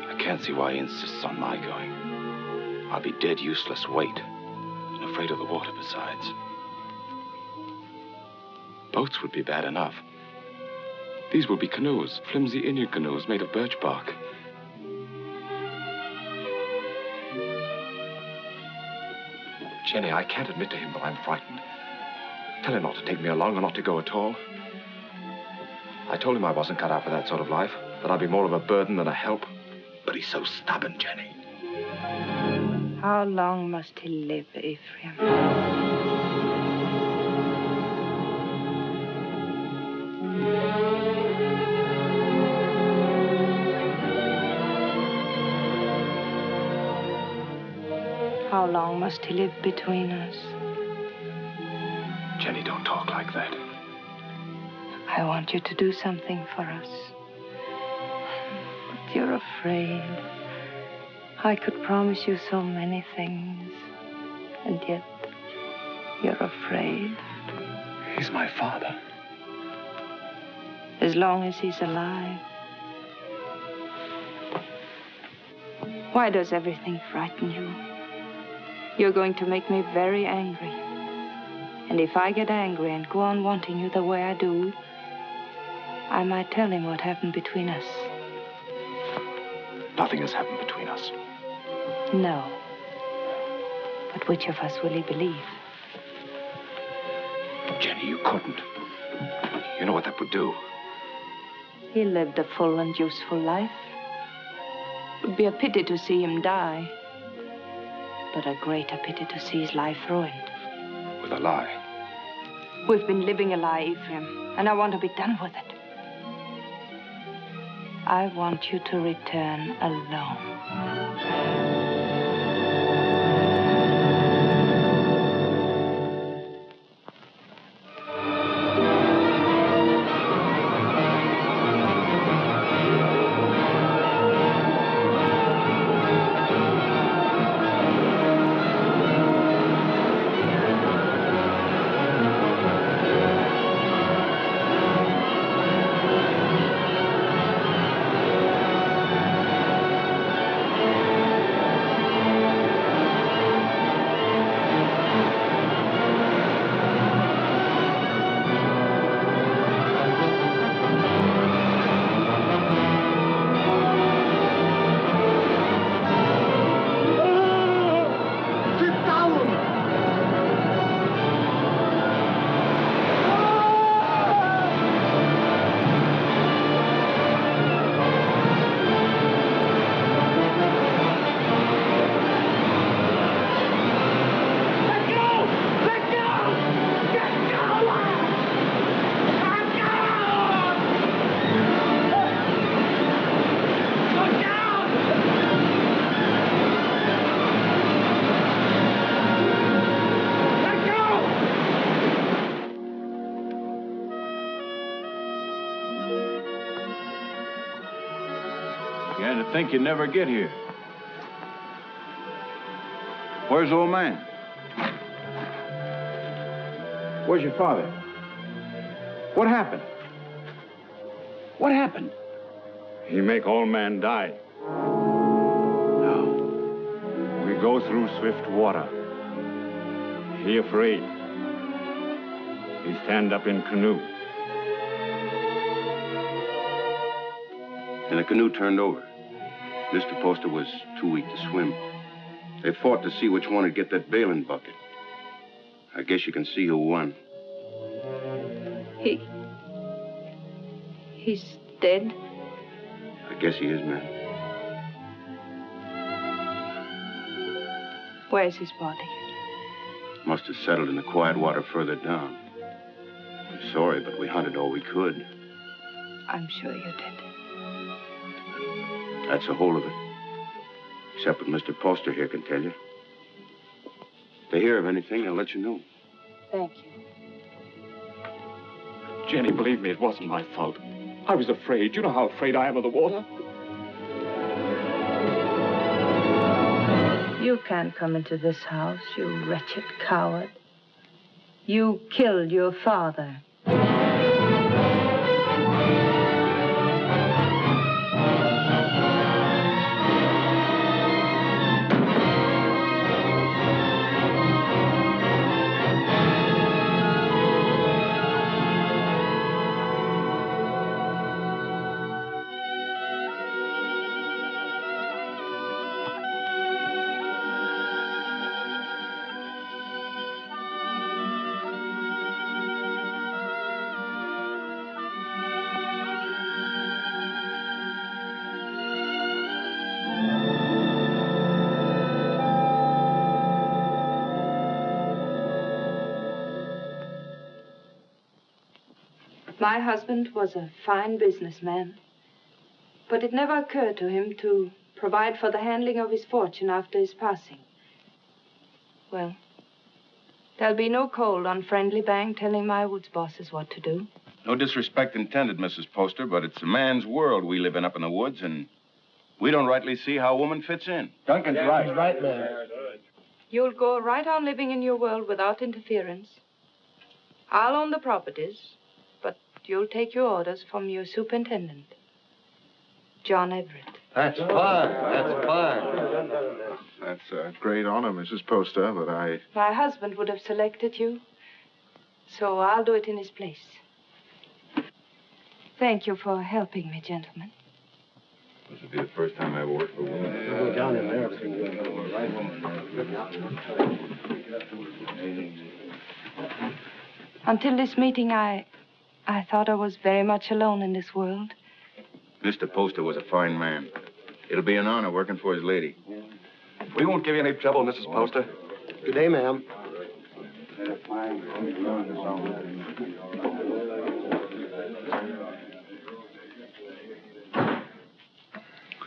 I can't see why he insists on my going. I'll be dead useless weight, and afraid of the water besides. Boats would be bad enough. These will be canoes, flimsy Indian canoes made of birch bark. Jenny, I can't admit to him that I'm frightened. Tell him not to take me along or not to go at all. I told him I wasn't cut out for that sort of life, that I'd be more of a burden than a help. But he's so stubborn, Jenny. How long must he live, Ephraim? How long must he live between us? Jenny, don't talk like that. I want you to do something for us. But you're afraid. I could promise you so many things, and yet you're afraid. He's my father. As long as he's alive. Why does everything frighten you? You're going to make me very angry. And if I get angry and go on wanting you the way I do, I might tell him what happened between us. Nothing has happened between us. No. But which of us will he believe? Jenny, you couldn't. You know what that would do. He lived a full and useful life. It would be a pity to see him die. But a greater pity to see his life ruined. With a lie. We've been living a lie, Ephraim, and I want to be done with it. I want you to return alone. Began to think you'd never get here. Where's old man? Where's your father? What happened? What happened? He make old man die. Now, we go through swift water. He afraid. He stand up in canoe. And the canoe turned over. Mr. Poster was too weak to swim. They fought to see which one would get that bailing bucket. I guess you can see who won. He's dead? I guess he is, ma'am. Where's his body? Must have settled in the quiet water further down. I'm sorry, but we hunted all we could. I'm sure you did. That's the whole of it. Except what Mr. Poster here can tell you. If they hear of anything, they'll let you know. Thank you. Jenny, believe me, it wasn't my fault. I was afraid. You know how afraid I am of the water. You can't come into this house, you wretched coward. You killed your father. My husband was a fine businessman, but it never occurred to him to provide for the handling of his fortune after his passing. Well, there'll be no cold on Friendly Bank telling my woods bosses what to do. No disrespect intended, Mrs. Poster, but it's a man's world we live in up in the woods, and we don't rightly see how a woman fits in. Duncan's right. He's right, man. You'll go right on living in your world without interference. I'll own the properties, but you'll take your orders from your superintendent, John Everett. That's fine. That's fine. That's a great honor, Mrs. Poster, but My husband would have selected you, so I'll do it in his place. Thank you for helping me, gentlemen. This will be the first time I ever worked for a woman. Go down in there. Until this meeting, I thought I was very much alone in this world. Mr. Poster was a fine man. It'll be an honor working for his lady. We won't give you any trouble, Mrs. Poster. Good day, ma'am.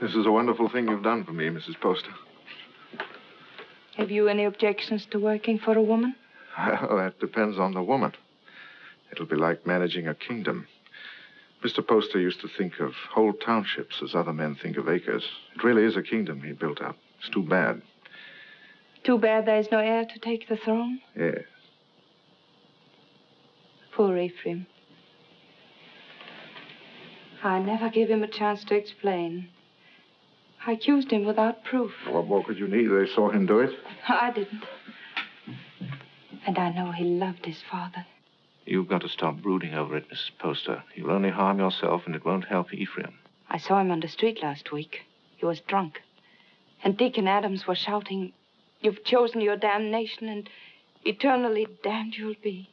this is a wonderful thing you've done for me, Mrs. Poster. Have you any objections to working for a woman? Well, that depends on the woman. It'll be like managing a kingdom. Mr. Poster used to think of whole townships as other men think of acres. It really is a kingdom he built up. It's too bad. Too bad there's no heir to take the throne? Yes. Poor Ephraim. I never gave him a chance to explain. I accused him without proof. What more could you need? They saw him do it. I didn't. And I know he loved his father. You've got to stop brooding over it, Mrs. Poster. You'll only harm yourself, and it won't help Ephraim. I saw him on the street last week. He was drunk. And Deacon Adams was shouting, "You've chosen your damnation, and eternally damned you'll be."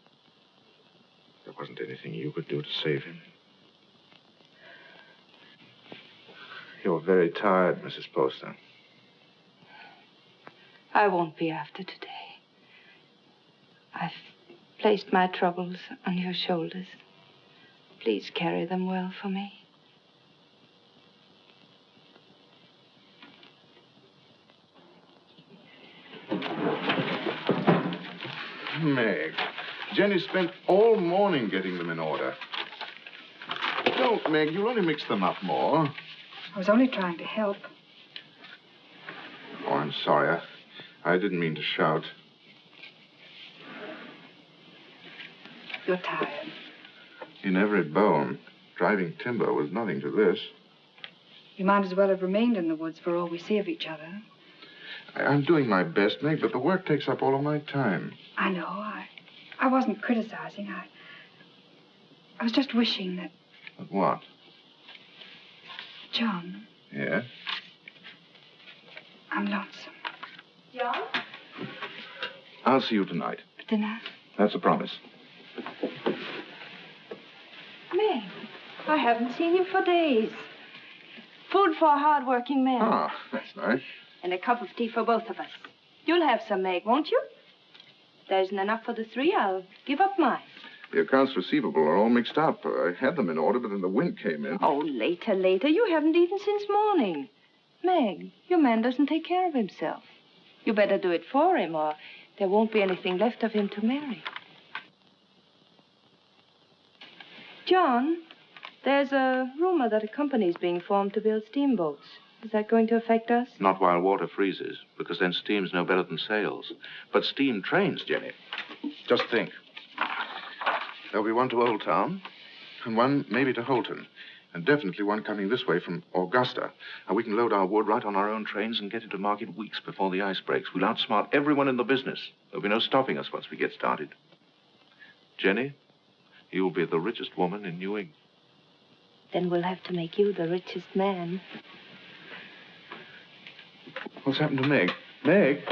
There wasn't anything you could do to save him. You're very tired, Mrs. Poster. I won't be after today. I've placed my troubles on your shoulders. Please carry them well for me. Meg, Jenny spent all morning getting them in order. Don't, Meg. You'll only mix them up more. I was only trying to help. Oh, I'm sorry. I didn't mean to shout. You're tired. In every bone. Driving timber was nothing to this. You might as well have remained in the woods for all we see of each other. I'm doing my best, Meg, but the work takes up all of my time. I know. I wasn't criticizing. I was just wishing that... But what? John, Yes? I'm lonesome. John? I'll see you tonight. Dinner? That's a promise. Meg, I haven't seen him for days. Food for a hard-working man. Ah, that's nice. And a cup of tea for both of us. You'll have some, Meg, won't you? There isn't enough for the three. I'll give up mine. The accounts receivable are all mixed up. I had them in order, but then the wind came in. Oh, later. You haven't eaten since morning. Meg, your man doesn't take care of himself. You better do it for him, or there won't be anything left of him to marry. John, there's a rumor that a company's being formed to build steamboats. Is that going to affect us? Not while water freezes, because then steam's no better than sails. But steam trains, Jenny. Just think. There'll be one to Old Town, and one maybe to Holton, and definitely one coming this way from Augusta. And we can load our wood right on our own trains and get into market weeks before the ice breaks. We'll outsmart everyone in the business. There'll be no stopping us once we get started. Jenny, you'll be the richest woman in New England. Then we'll have to make you the richest man. What's happened to Meg? Meg?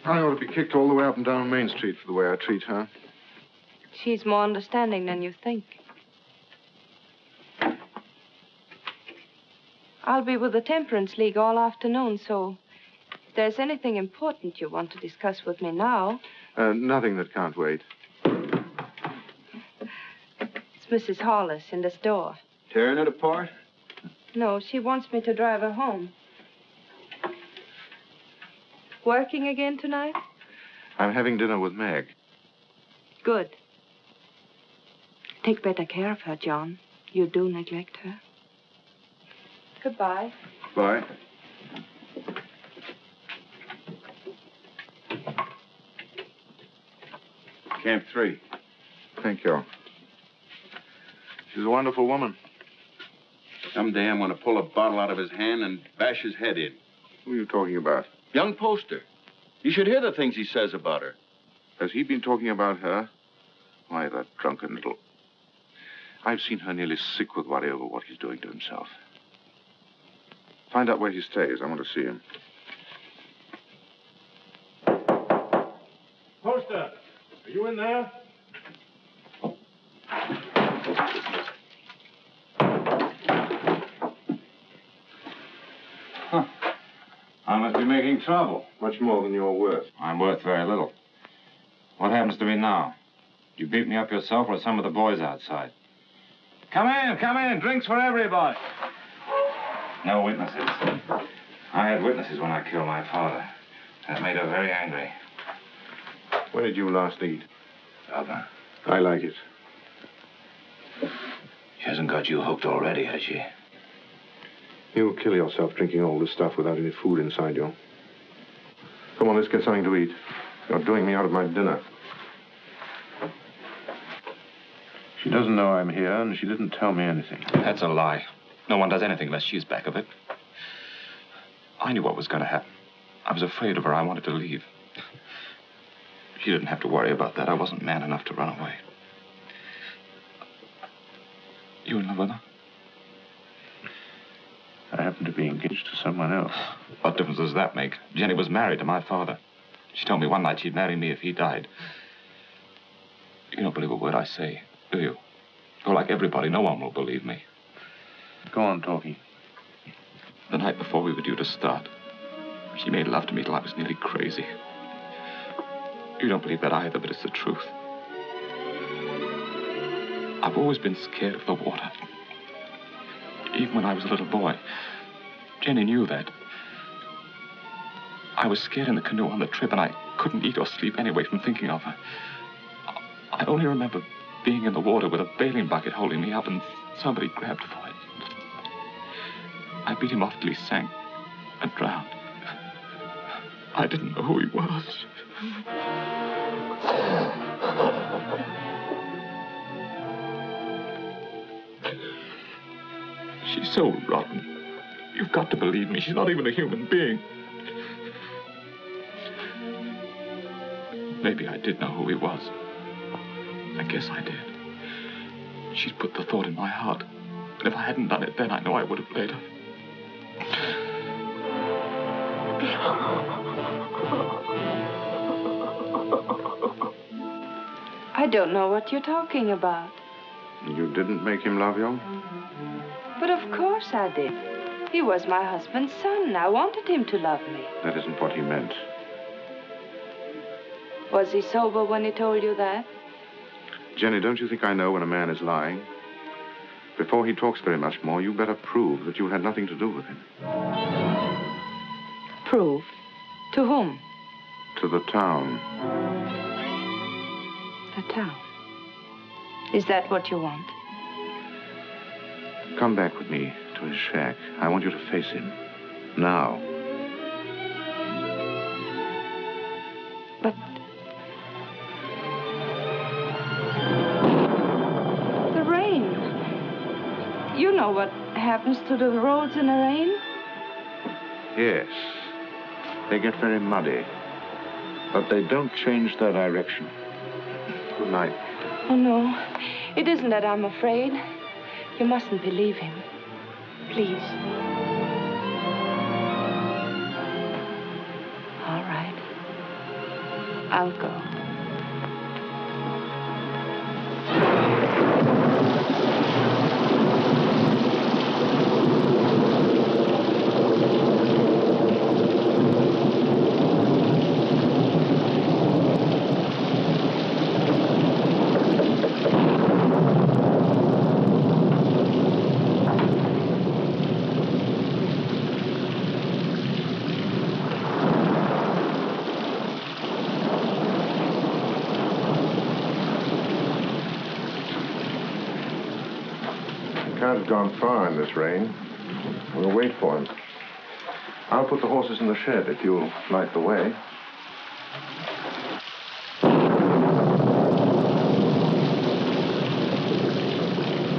I ought to be kicked all the way up and down Main Street for the way I treat her. She's more understanding than you think. I'll be with the Temperance League all afternoon, so if there's anything important you want to discuss with me now... Nothing that can't wait. It's Mrs. Hollis in the store. Tearing it apart? No, she wants me to drive her home. Working again tonight? I'm having dinner with Meg. Good. Take better care of her, John. You do neglect her. Goodbye. Bye. Camp 3. Thank you. She's a wonderful woman. Someday I'm going to pull a bottle out of his hand and bash his head in. Who are you talking about? Young Poster. You should hear the things he says about her. Has he been talking about her? Why, that drunken little... I've seen her nearly sick with worry over what he's doing to himself. Find out where he stays. I want to see him. Poster, are you in there? Huh. I must be making trouble. Much more than you're worth. I'm worth very little. What happens to me now? You beat me up yourself or some of the boys outside? Come in. Drinks for everybody. No witnesses. I had witnesses when I killed my father. That made her very angry. When did you last eat? Father. I like it. She hasn't got you hooked already, has she? You'll kill yourself drinking all this stuff without any food inside you. Come on, let's get something to eat. You're doing me out of my dinner. She doesn't know I'm here, and she didn't tell me anything. That's a lie. No one does anything unless she's back of it. I knew what was going to happen. I was afraid of her. I wanted to leave. She didn't have to worry about that. I wasn't man enough to run away. You in love with her? I happen to be engaged to someone else. What difference does that make? Jenny was married to my father. She told me one night she'd marry me if he died. You don't believe a word I say, do you? You're like everybody. No one will believe me. Go on talking. The night before we were due to start, she made love to me till I was nearly crazy. You don't believe that either, but it's the truth. I've always been scared of the water. Even when I was a little boy. Jenny knew that. I was scared in the canoe on the trip, and I couldn't eat or sleep anyway from thinking of her. I only remember being in the water with a bailing bucket holding me up, and somebody grabbed for it. I beat him off till he sank and drowned. I didn't know who he was. She's so rotten. You've got to believe me. She's not even a human being. Maybe I did know who he was. I guess I did. She'd put the thought in my heart. And if I hadn't done it then, I know I would have later. I don't know what you're talking about. You didn't make him love you? But of course I did. He was my husband's son. I wanted him to love me. That isn't what he meant. Was he sober when he told you that? Jenny, don't you think I know when a man is lying? Before he talks very much more, you better prove that you had nothing to do with him. Prove? To whom? To the town. The town. Is that what you want? Come back with me to his shack. I want you to face him. Now. But... the rain. You know what happens to the roads in the rain? Yes. They get very muddy. But they don't change their direction. Good night. Oh, no. It isn't that I'm afraid. You mustn't believe him. Please. All right. I'll go. Has gone far in this rain. We'll wait for him. I'll put the horses in the shed if you'll light the way.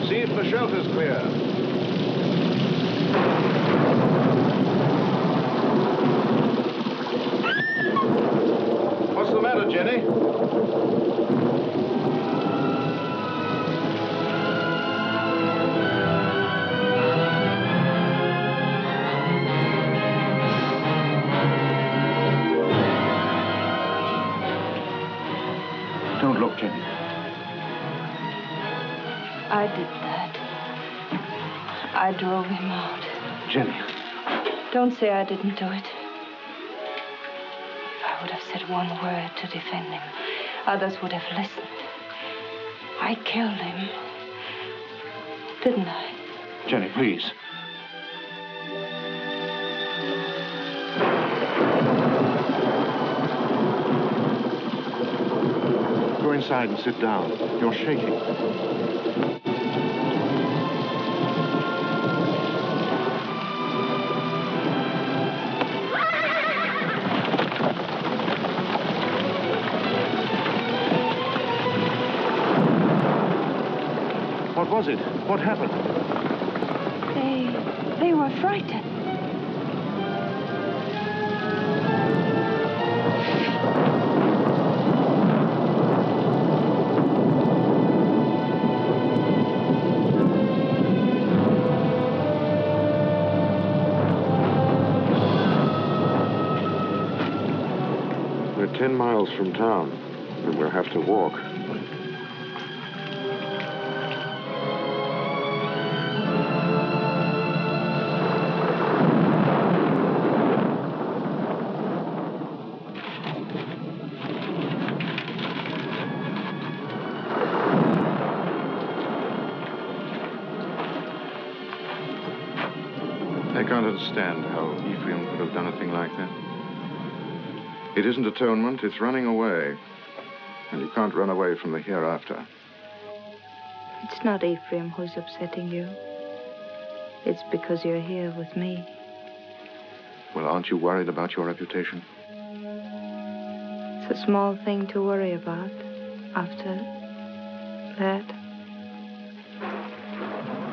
See if the shelter's clear. What's the matter, Jenny? Don't look, Jenny. I did that. I drove him out. Jenny. Don't say I didn't do it. If I would have said one word to defend him, others would have listened. I killed him. Didn't I? Jenny, please. Go inside and sit down. You're shaking. What was it? What happened? They were frightened. We're 10 miles from town, and we'll have to walk. I can't understand how Ephraim could have done a thing like that. It isn't atonement, it's running away. And you can't run away from the hereafter. It's not Ephraim who's upsetting you. It's because you're here with me. Well, aren't you worried about your reputation? It's a small thing to worry about after that.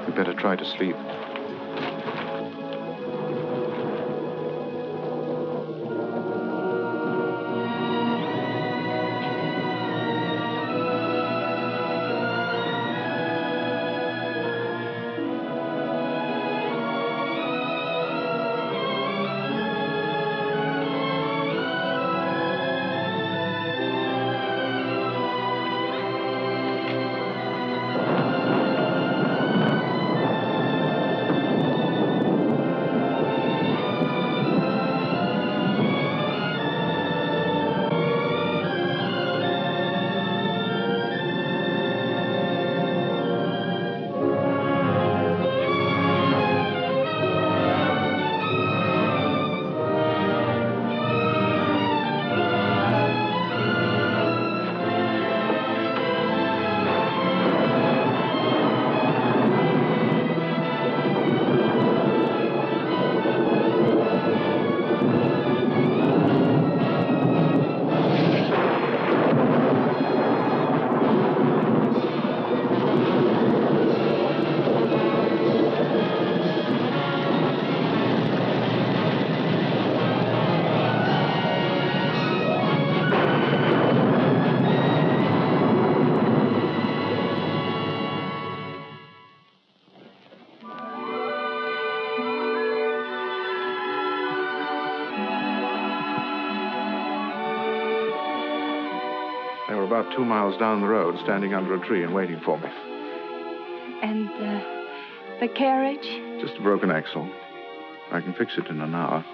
You better try to sleep. About 2 miles down the road, standing under a tree and waiting for me. And the carriage? Just a broken axle. I can fix it in an hour.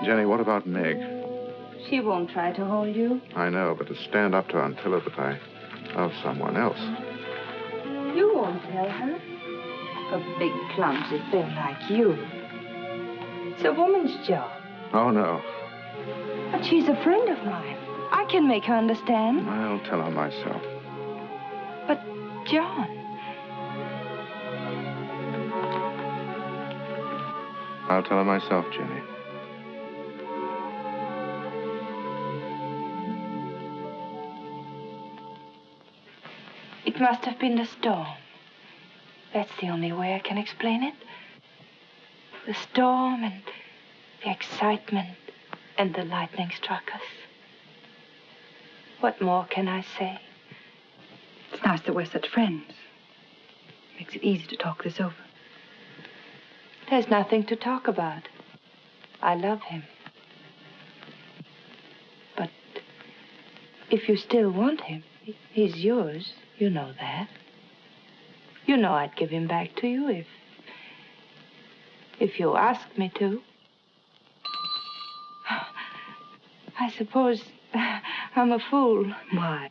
Jenny, what about Meg? She won't try to hold you. I know, but to stand up to her and tell her that I love someone else. You won't tell her. A big, clumsy thing like you. It's a woman's job. Oh, no. But she's a friend of mine. I can make her understand. I'll tell her myself. But, John... I'll tell her myself, Jenny. It must have been the storm. That's the only way I can explain it. The storm and the excitement and the lightning struck us. What more can I say? It's nice that we're such friends. Makes it easy to talk this over. There's nothing to talk about. I love him. But if you still want him, he's yours. You know that. You know I'd give him back to you if you asked me to. I suppose I'm a fool. Why?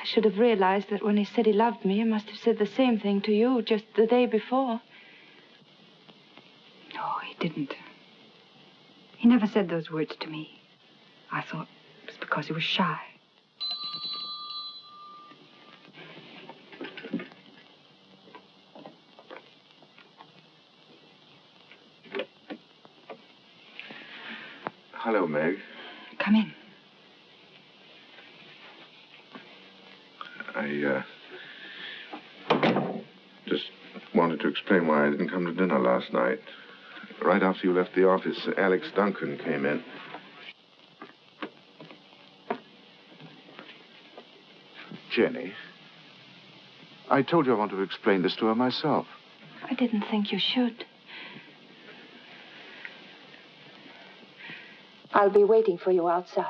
I should have realized that when he said he loved me, he must have said the same thing to you just the day before. No, he didn't. He never said those words to me. I thought it was because he was shy. Hello, Meg. Come in. I just wanted to explain why I didn't come to dinner last night. Right after you left the office, Alex Duncan came in. Jenny, I told you I wanted to explain this to her myself. I didn't think you should. I'll be waiting for you outside.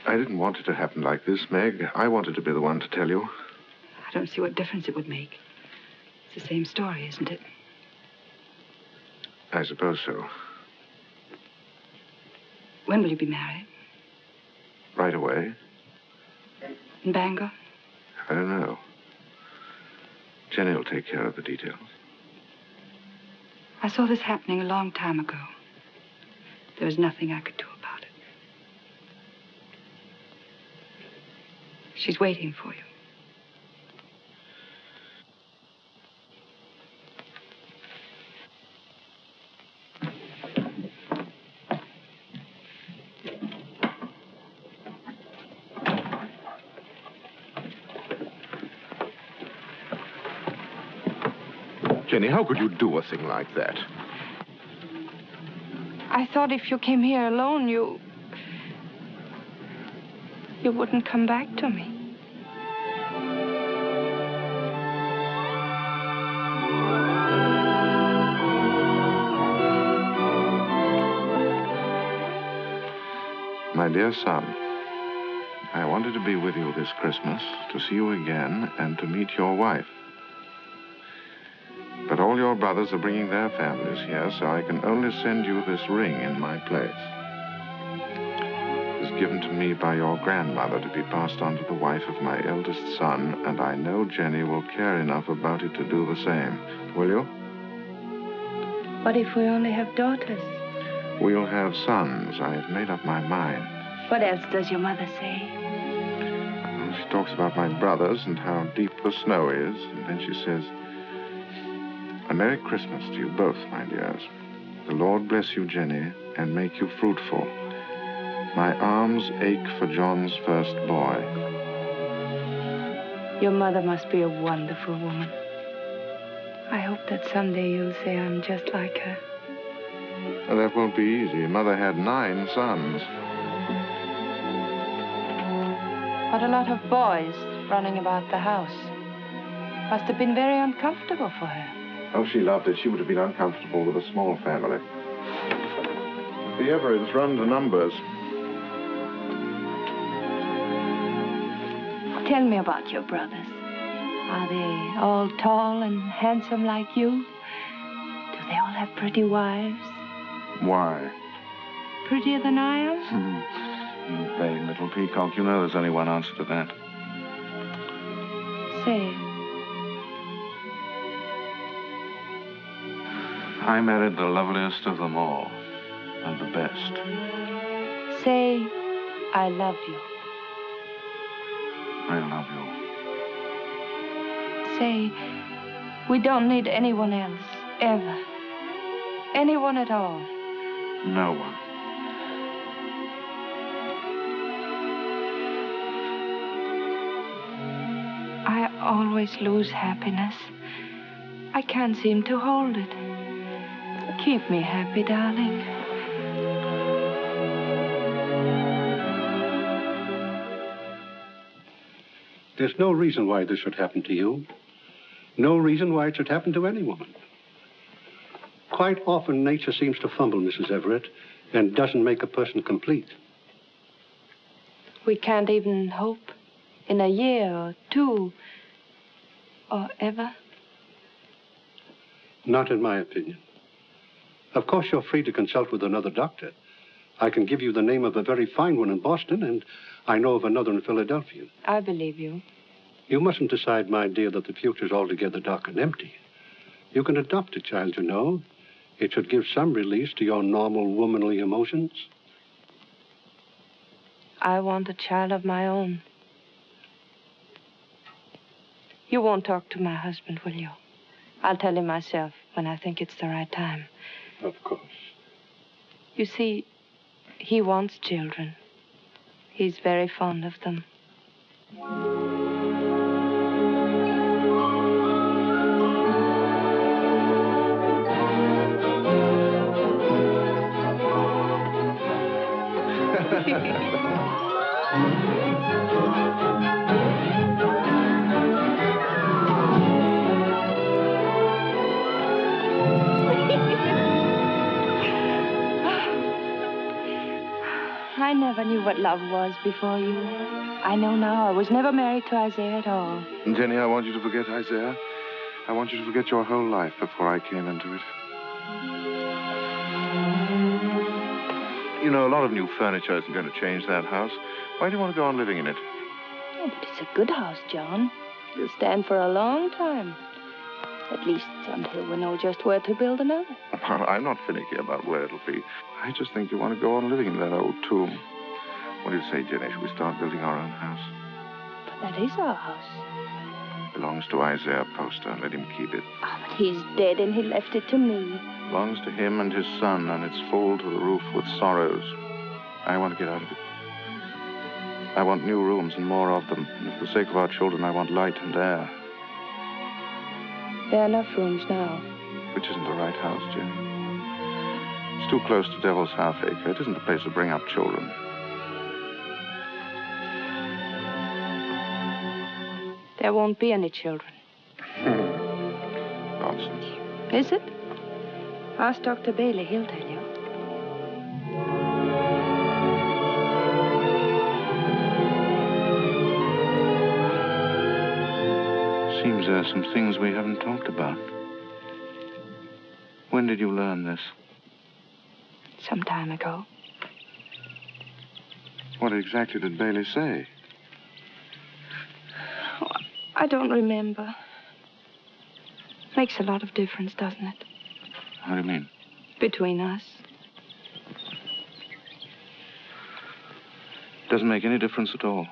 I didn't want it to happen like this, Meg. I wanted to be the one to tell you. I don't see what difference it would make. It's the same story, isn't it? I suppose so. When will you be married? Right away? In Bangor? I don't know. Jenny will take care of the details. I saw this happening a long time ago. There was nothing I could do about it. She's waiting for you. Jenny, how could you do a thing like that? I thought if you came here alone, you wouldn't come back to me. My dear son, I wanted to be with you this Christmas, to see you again, and to meet your wife. But all your brothers are bringing their families here, so I can only send you this ring in my place. It was given to me by your grandmother to be passed on to the wife of my eldest son, and I know Jenny will care enough about it to do the same. Will you? What if we only have daughters? We'll have sons. I have made up my mind. What else does your mother say? Well, she talks about my brothers and how deep the snow is, and then she says, "A Merry Christmas to you both, my dears. The Lord bless you, Jenny, and make you fruitful. My arms ache for John's first boy." Your mother must be a wonderful woman. I hope that someday you'll say I'm just like her. Well, that won't be easy. Mother had 9 sons. What a lot of boys running about the house. Must have been very uncomfortable for her. Oh, she loved it. She would have been uncomfortable with a small family. The Everetts run to numbers. Tell me about your brothers. Are they all tall and handsome like you? Do they all have pretty wives? Why? Prettier than I am? You vain little peacock. You know there's only one answer to that. Say it. I married the loveliest of them all, and the best. Say, I love you. I love you. Say, we don't need anyone else, ever. Anyone at all. No one. I always lose happiness. I can't seem to hold it. Keep me happy, darling. There's no reason why this should happen to you. No reason why it should happen to any woman. Quite often, nature seems to fumble, Mrs. Everett, and doesn't make a person complete. We can't even hope in a year or 2 or ever. Not in my opinion. Of course, you're free to consult with another doctor. I can give you the name of a very fine one in Boston, and I know of another in Philadelphia. I believe you. You mustn't decide, my dear, that the future's altogether dark and empty. You can adopt a child, you know. It should give some release to your normal womanly emotions. I want a child of my own. You won't talk to my husband, will you? I'll tell him myself when I think it's the right time. Of course. You see, he wants children. He's very fond of them. I never knew what love was before you. I know now I was never married to Isaiah at all. And Jenny, I want you to forget Isaiah. I want you to forget your whole life before I came into it. You know, a lot of new furniture isn't going to change that house. Why do you want to go on living in it? Oh, but it's a good house, John. It'll stand for a long time. At least until we know just where to build another. Well, I'm not finicky about where it'll be. I just think you want to go on living in that old tomb. What do you say, Jenny? Should we start building our own house? But that is our house. Belongs to Isaiah Poster. Let him keep it. Oh, but he's dead and he left it to me. Belongs to him and his son, and it's full to the roof with sorrows. I want to get out of it. I want new rooms and more of them. And for the sake of our children, I want light and air. There are enough rooms now. Which isn't the right house, Jenny. It's too close to Devil's Half-Acre. It isn't the place to bring up children. There won't be any children. Nonsense. Is it? Ask Dr. Bailey. He'll tell you. Seems there are some things we haven't talked about. When did you learn this? Some time ago. What exactly did Bailey say? Oh, I don't remember. Makes a lot of difference, doesn't it? What do you mean? Between us. Doesn't make any difference at all.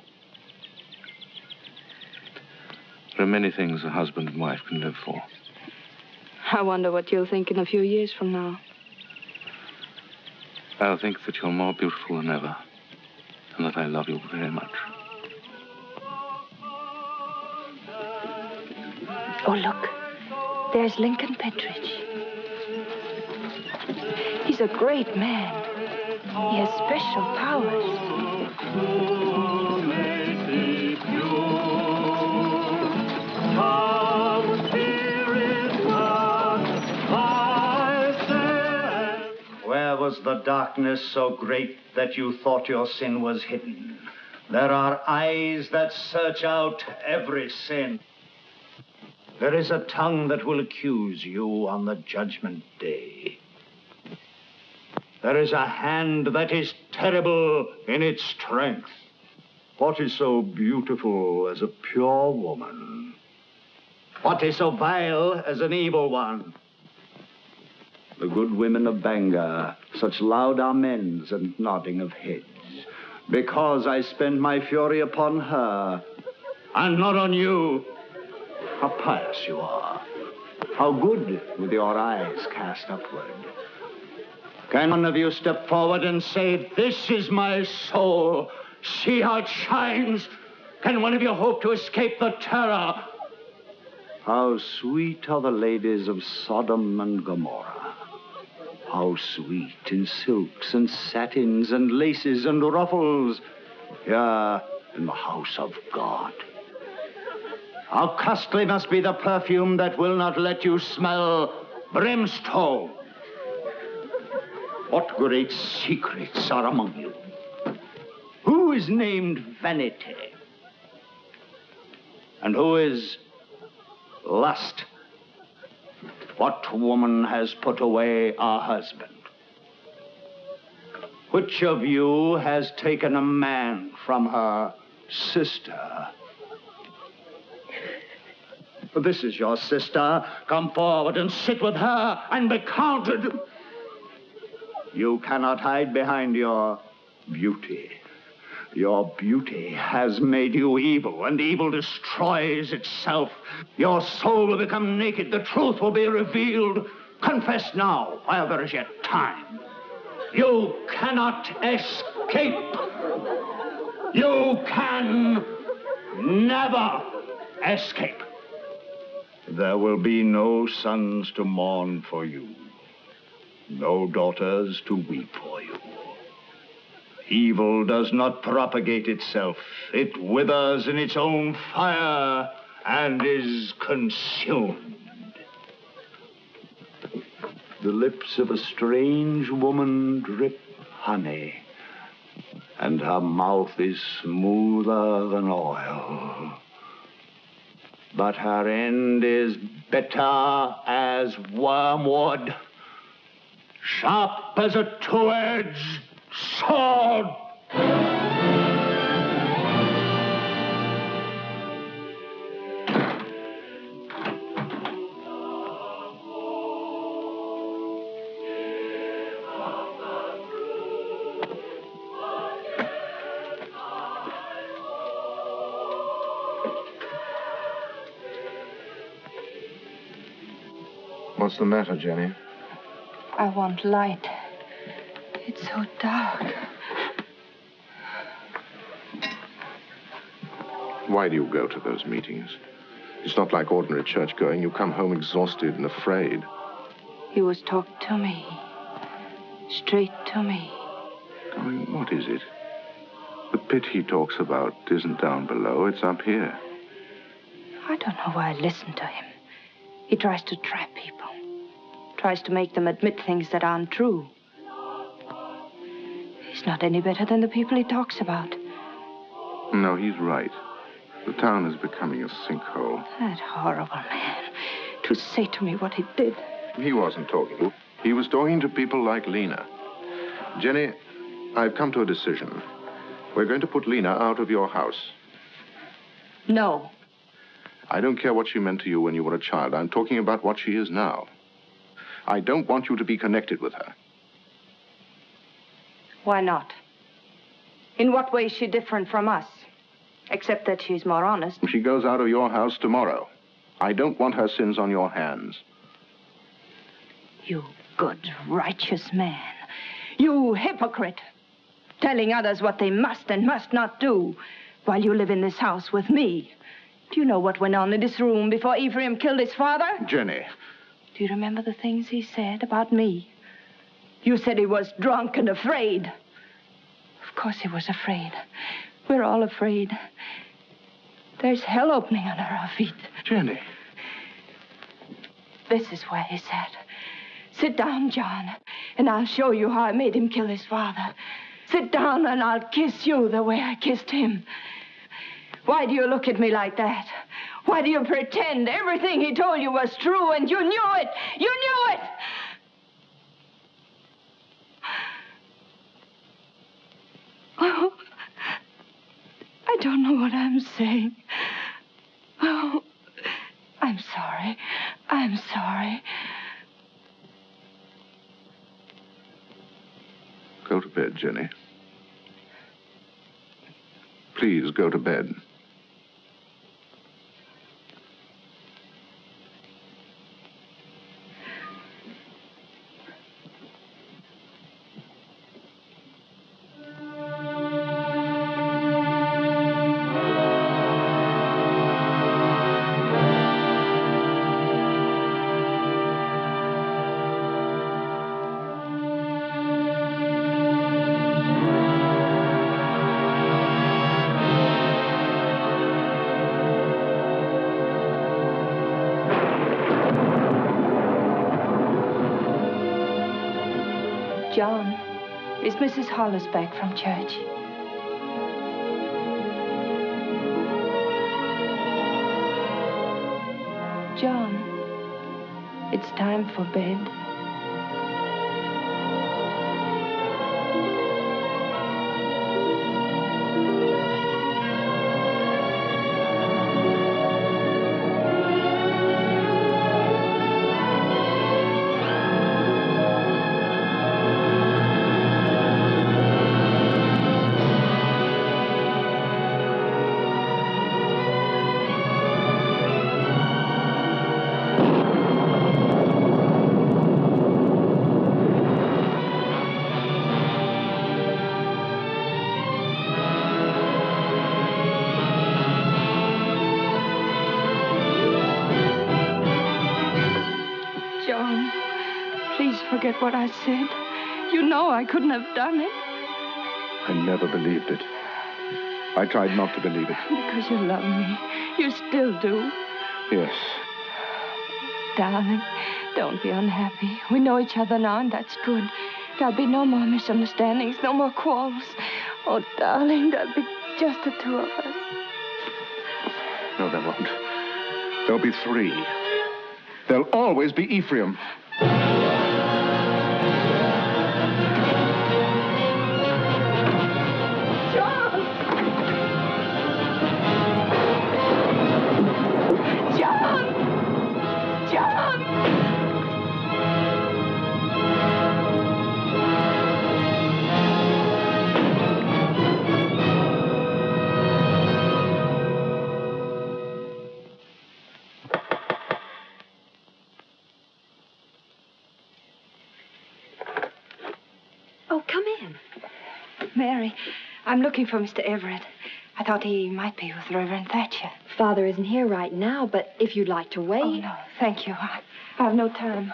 There are many things a husband and wife can live for. I wonder what you'll think in a few years from now. I'll think that you're more beautiful than ever, and that I love you very much. Oh, look. There's Lincoln Pettridge. He's a great man. He has special powers. Where was the darkness so great that you thought your sin was hidden? There are eyes that search out every sin. There is a tongue that will accuse you on the judgment day. There is a hand that is terrible in its strength. What is so beautiful as a pure woman? What is so vile as an evil one? The good women of Bangor, such loud amens and nodding of heads, because I spend my fury upon her, and not on you. How pious you are. How good with your eyes cast upward. Can one of you step forward and say, "This is my soul. See how it shines"? Can one of you hope to escape the terror? How sweet are the ladies of Sodom and Gomorrah. How sweet in silks and satins and laces and ruffles here in the house of God. How costly must be the perfume that will not let you smell brimstone. What great secrets are among you? Who is named Vanity? And who is Lust? What woman has put away her husband? Which of you has taken a man from her sister? This is your sister. Come forward and sit with her and be counted. You cannot hide behind your beauty. Your beauty has made you evil, and evil destroys itself. Your soul will become naked. The truth will be revealed. Confess now, while there is yet time. You cannot escape. You can never escape. There will be no sons to mourn for you, no daughters to weep for you. Evil does not propagate itself. It withers in its own fire and is consumed. The lips of a strange woman drip honey, and her mouth is smoother than oil. but her end is bitter as wormwood, sharp as a two-edged sword. What's the matter, Jenny? I want light. It's so dark. Why do you go to those meetings? It's not like ordinary church going. You come home exhausted and afraid. He was talking to me. Straight to me. I mean, what is it? The pit he talks about isn't down below, it's up here. I don't know why I listen to him. He tries to trap people. Tries to make them admit things that aren't true. He's not any better than the people he talks about. No, he's right. The town is becoming a sinkhole. That horrible man. To say to me what he did. He wasn't talking. He was talking to people like Lena. Jenny, I've come to a decision. We're going to put Lena out of your house. No. I don't care what she meant to you when you were a child. I'm talking about what she is now. I don't want you to be connected with her. Why not? In what way is she different from us? Except that she's more honest. She goes out of your house tomorrow. I don't want her sins on your hands. You good, righteous man. You hypocrite. Telling others what they must and must not do while you live in this house with me. Do you know what went on in this room before Ephraim killed his father? Jenny. Do you remember the things he said about me? You said he was drunk and afraid. Of course he was afraid. We're all afraid. There's hell opening under our feet. Jenny. This is where he sat. Sit down, John, and I'll show you how I made him kill his father. Sit down and I'll kiss you the way I kissed him. Why do you look at me like that? Why do you pretend everything he told you was true and you knew it? You knew it! Oh, I don't know what I'm saying. Oh, I'm sorry. I'm sorry. Go to bed, Jenny. Please go to bed. John, is Mrs. Hollis back from church? John, it's time for bed. Forget what I said. You know I couldn't have done it. I never believed it. I tried not to believe it. Because you love me. You still do. Yes. Darling, don't be unhappy. We know each other now, and that's good. There'll be no more misunderstandings, no more quarrels. Oh, darling, there'll be just the two of us. No, there won't. There'll be 3. There'll always be Ephraim. Mary, I'm looking for Mr. Everett. I thought he might be with Reverend Thatcher. Father isn't here right now, but if you'd like to wait... Oh, no, thank you. I have no time.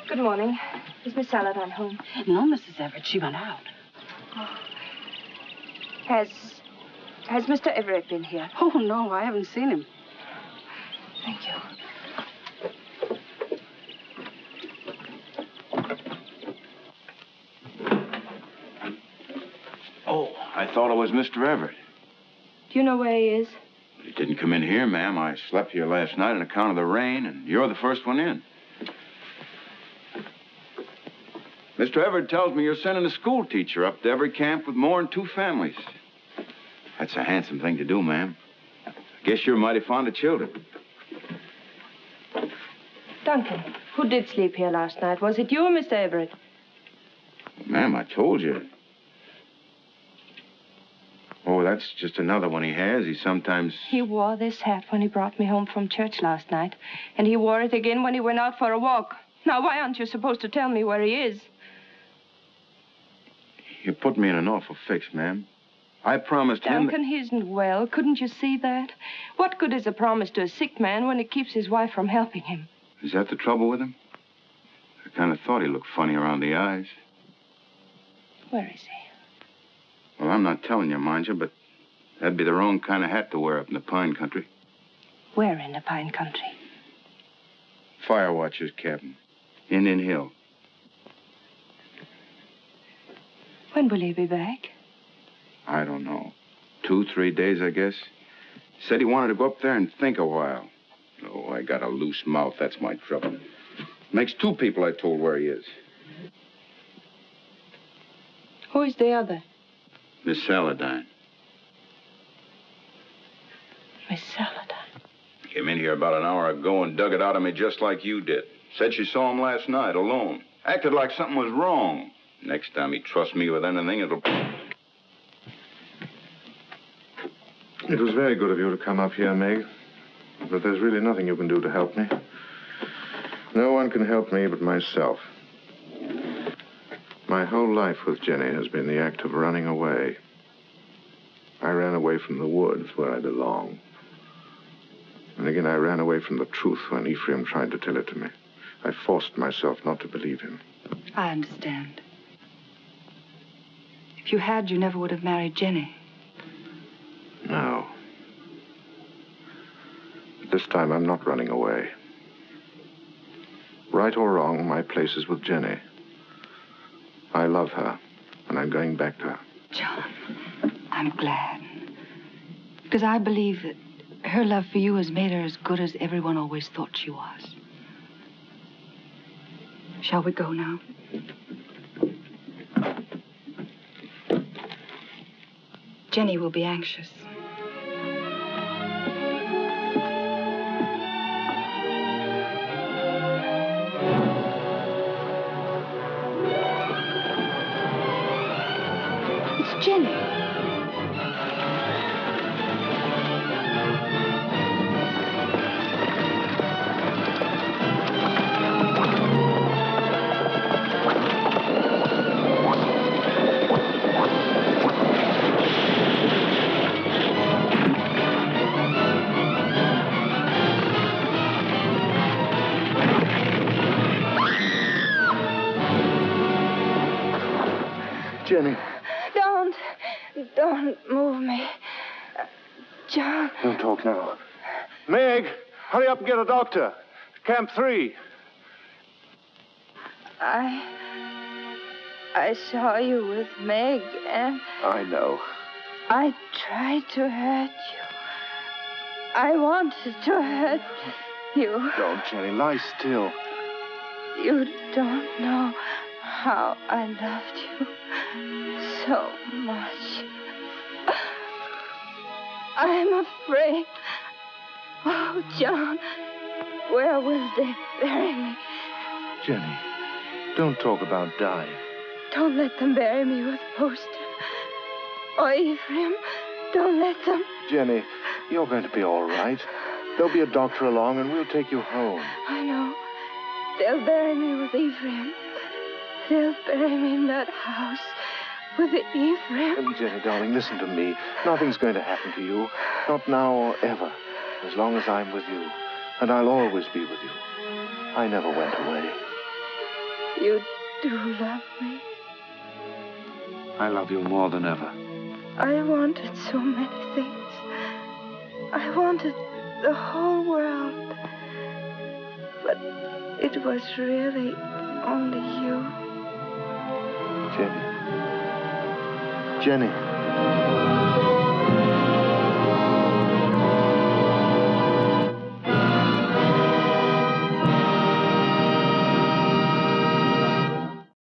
Good morning. Is Miss Saladin home? No, Mrs. Everett. She went out. Oh. Has Mr. Everett been here? Oh, no, I haven't seen him. Thank you. Oh, I thought it was Mr. Everett. Do you know where he is? He didn't come in here, ma'am. I slept here last night on account of the rain, and you're the first one in. Mr. Everett tells me you're sending a school teacher up to every camp with more than 2 families. That's a handsome thing to do, ma'am. I guess you're mighty fond of children. Duncan, who did sleep here last night? Was it you or Mr. Everett? Ma'am, I told you. Oh, that's just another one he has. He sometimes... He wore this hat when he brought me home from church last night. And he wore it again when he went out for a walk. Now, why aren't you supposed to tell me where he is? You put me in an awful fix, ma'am. I promised him... Duncan, he isn't well. Couldn't you see that? What good is a promise to a sick man when it keeps his wife from helping him? Is that the trouble with him? I kind of thought he looked funny around the eyes. Where is he? Well, I'm not telling you, mind you, but that'd be the wrong kind of hat to wear up in the pine country. Where in the pine country? Fire watcher's cabin. Indian Hill. When will he be back? I don't know. 2, 3 days, I guess. Said he wanted to go up there and think a while. Oh, I got a loose mouth. That's my trouble. Makes 2 people I told where he is. Who is the other? Miss Saladin. Miss Saladin? Came in here about an hour ago and dug it out of me just like you did. Said she saw him last night alone. Acted like something was wrong. Next time he trusts me with anything, it'll... It was very good of you to come up here, Meg. But there's really nothing you can do to help me. No one can help me but myself. My whole life with Jenny has been the act of running away. I ran away from the woods where I belong. And again, I ran away from the truth when Ephraim tried to tell it to me. I forced myself not to believe him. I understand. If you had, you never would have married Jenny. No. But this time, I'm not running away. Right or wrong, my place is with Jenny. I love her, and I'm going back to her. John, I'm glad. Because I believe that her love for you has made her as good as everyone always thought she was. Shall we go now? Jenny will be anxious. It's Jenny. Jenny. Don't move me. John. Don't talk now. Meg! Hurry up and get a doctor. Camp 3. I saw you with Meg, and I know. I tried to hurt you. I wanted to hurt you. Don't, Jenny. Lie still. You don't know how I loved you so much. I'm afraid. Oh, John, where will they bury me? Jenny, don't talk about dying. Don't let them bury me with Poster. Or Ephraim, don't let them. Jenny, you're going to be all right. There'll be a doctor along, and we'll take you home. I know. They'll bury me with Ephraim. They'll bury me in that house with Ephraim. Jenny, darling, listen to me. Nothing's going to happen to you. Not now or ever. As long as I'm with you. And I'll always be with you. I never went away. You do love me. I love you more than ever. I wanted so many things. I wanted the whole world. But it was really only you. Jenny. Jenny.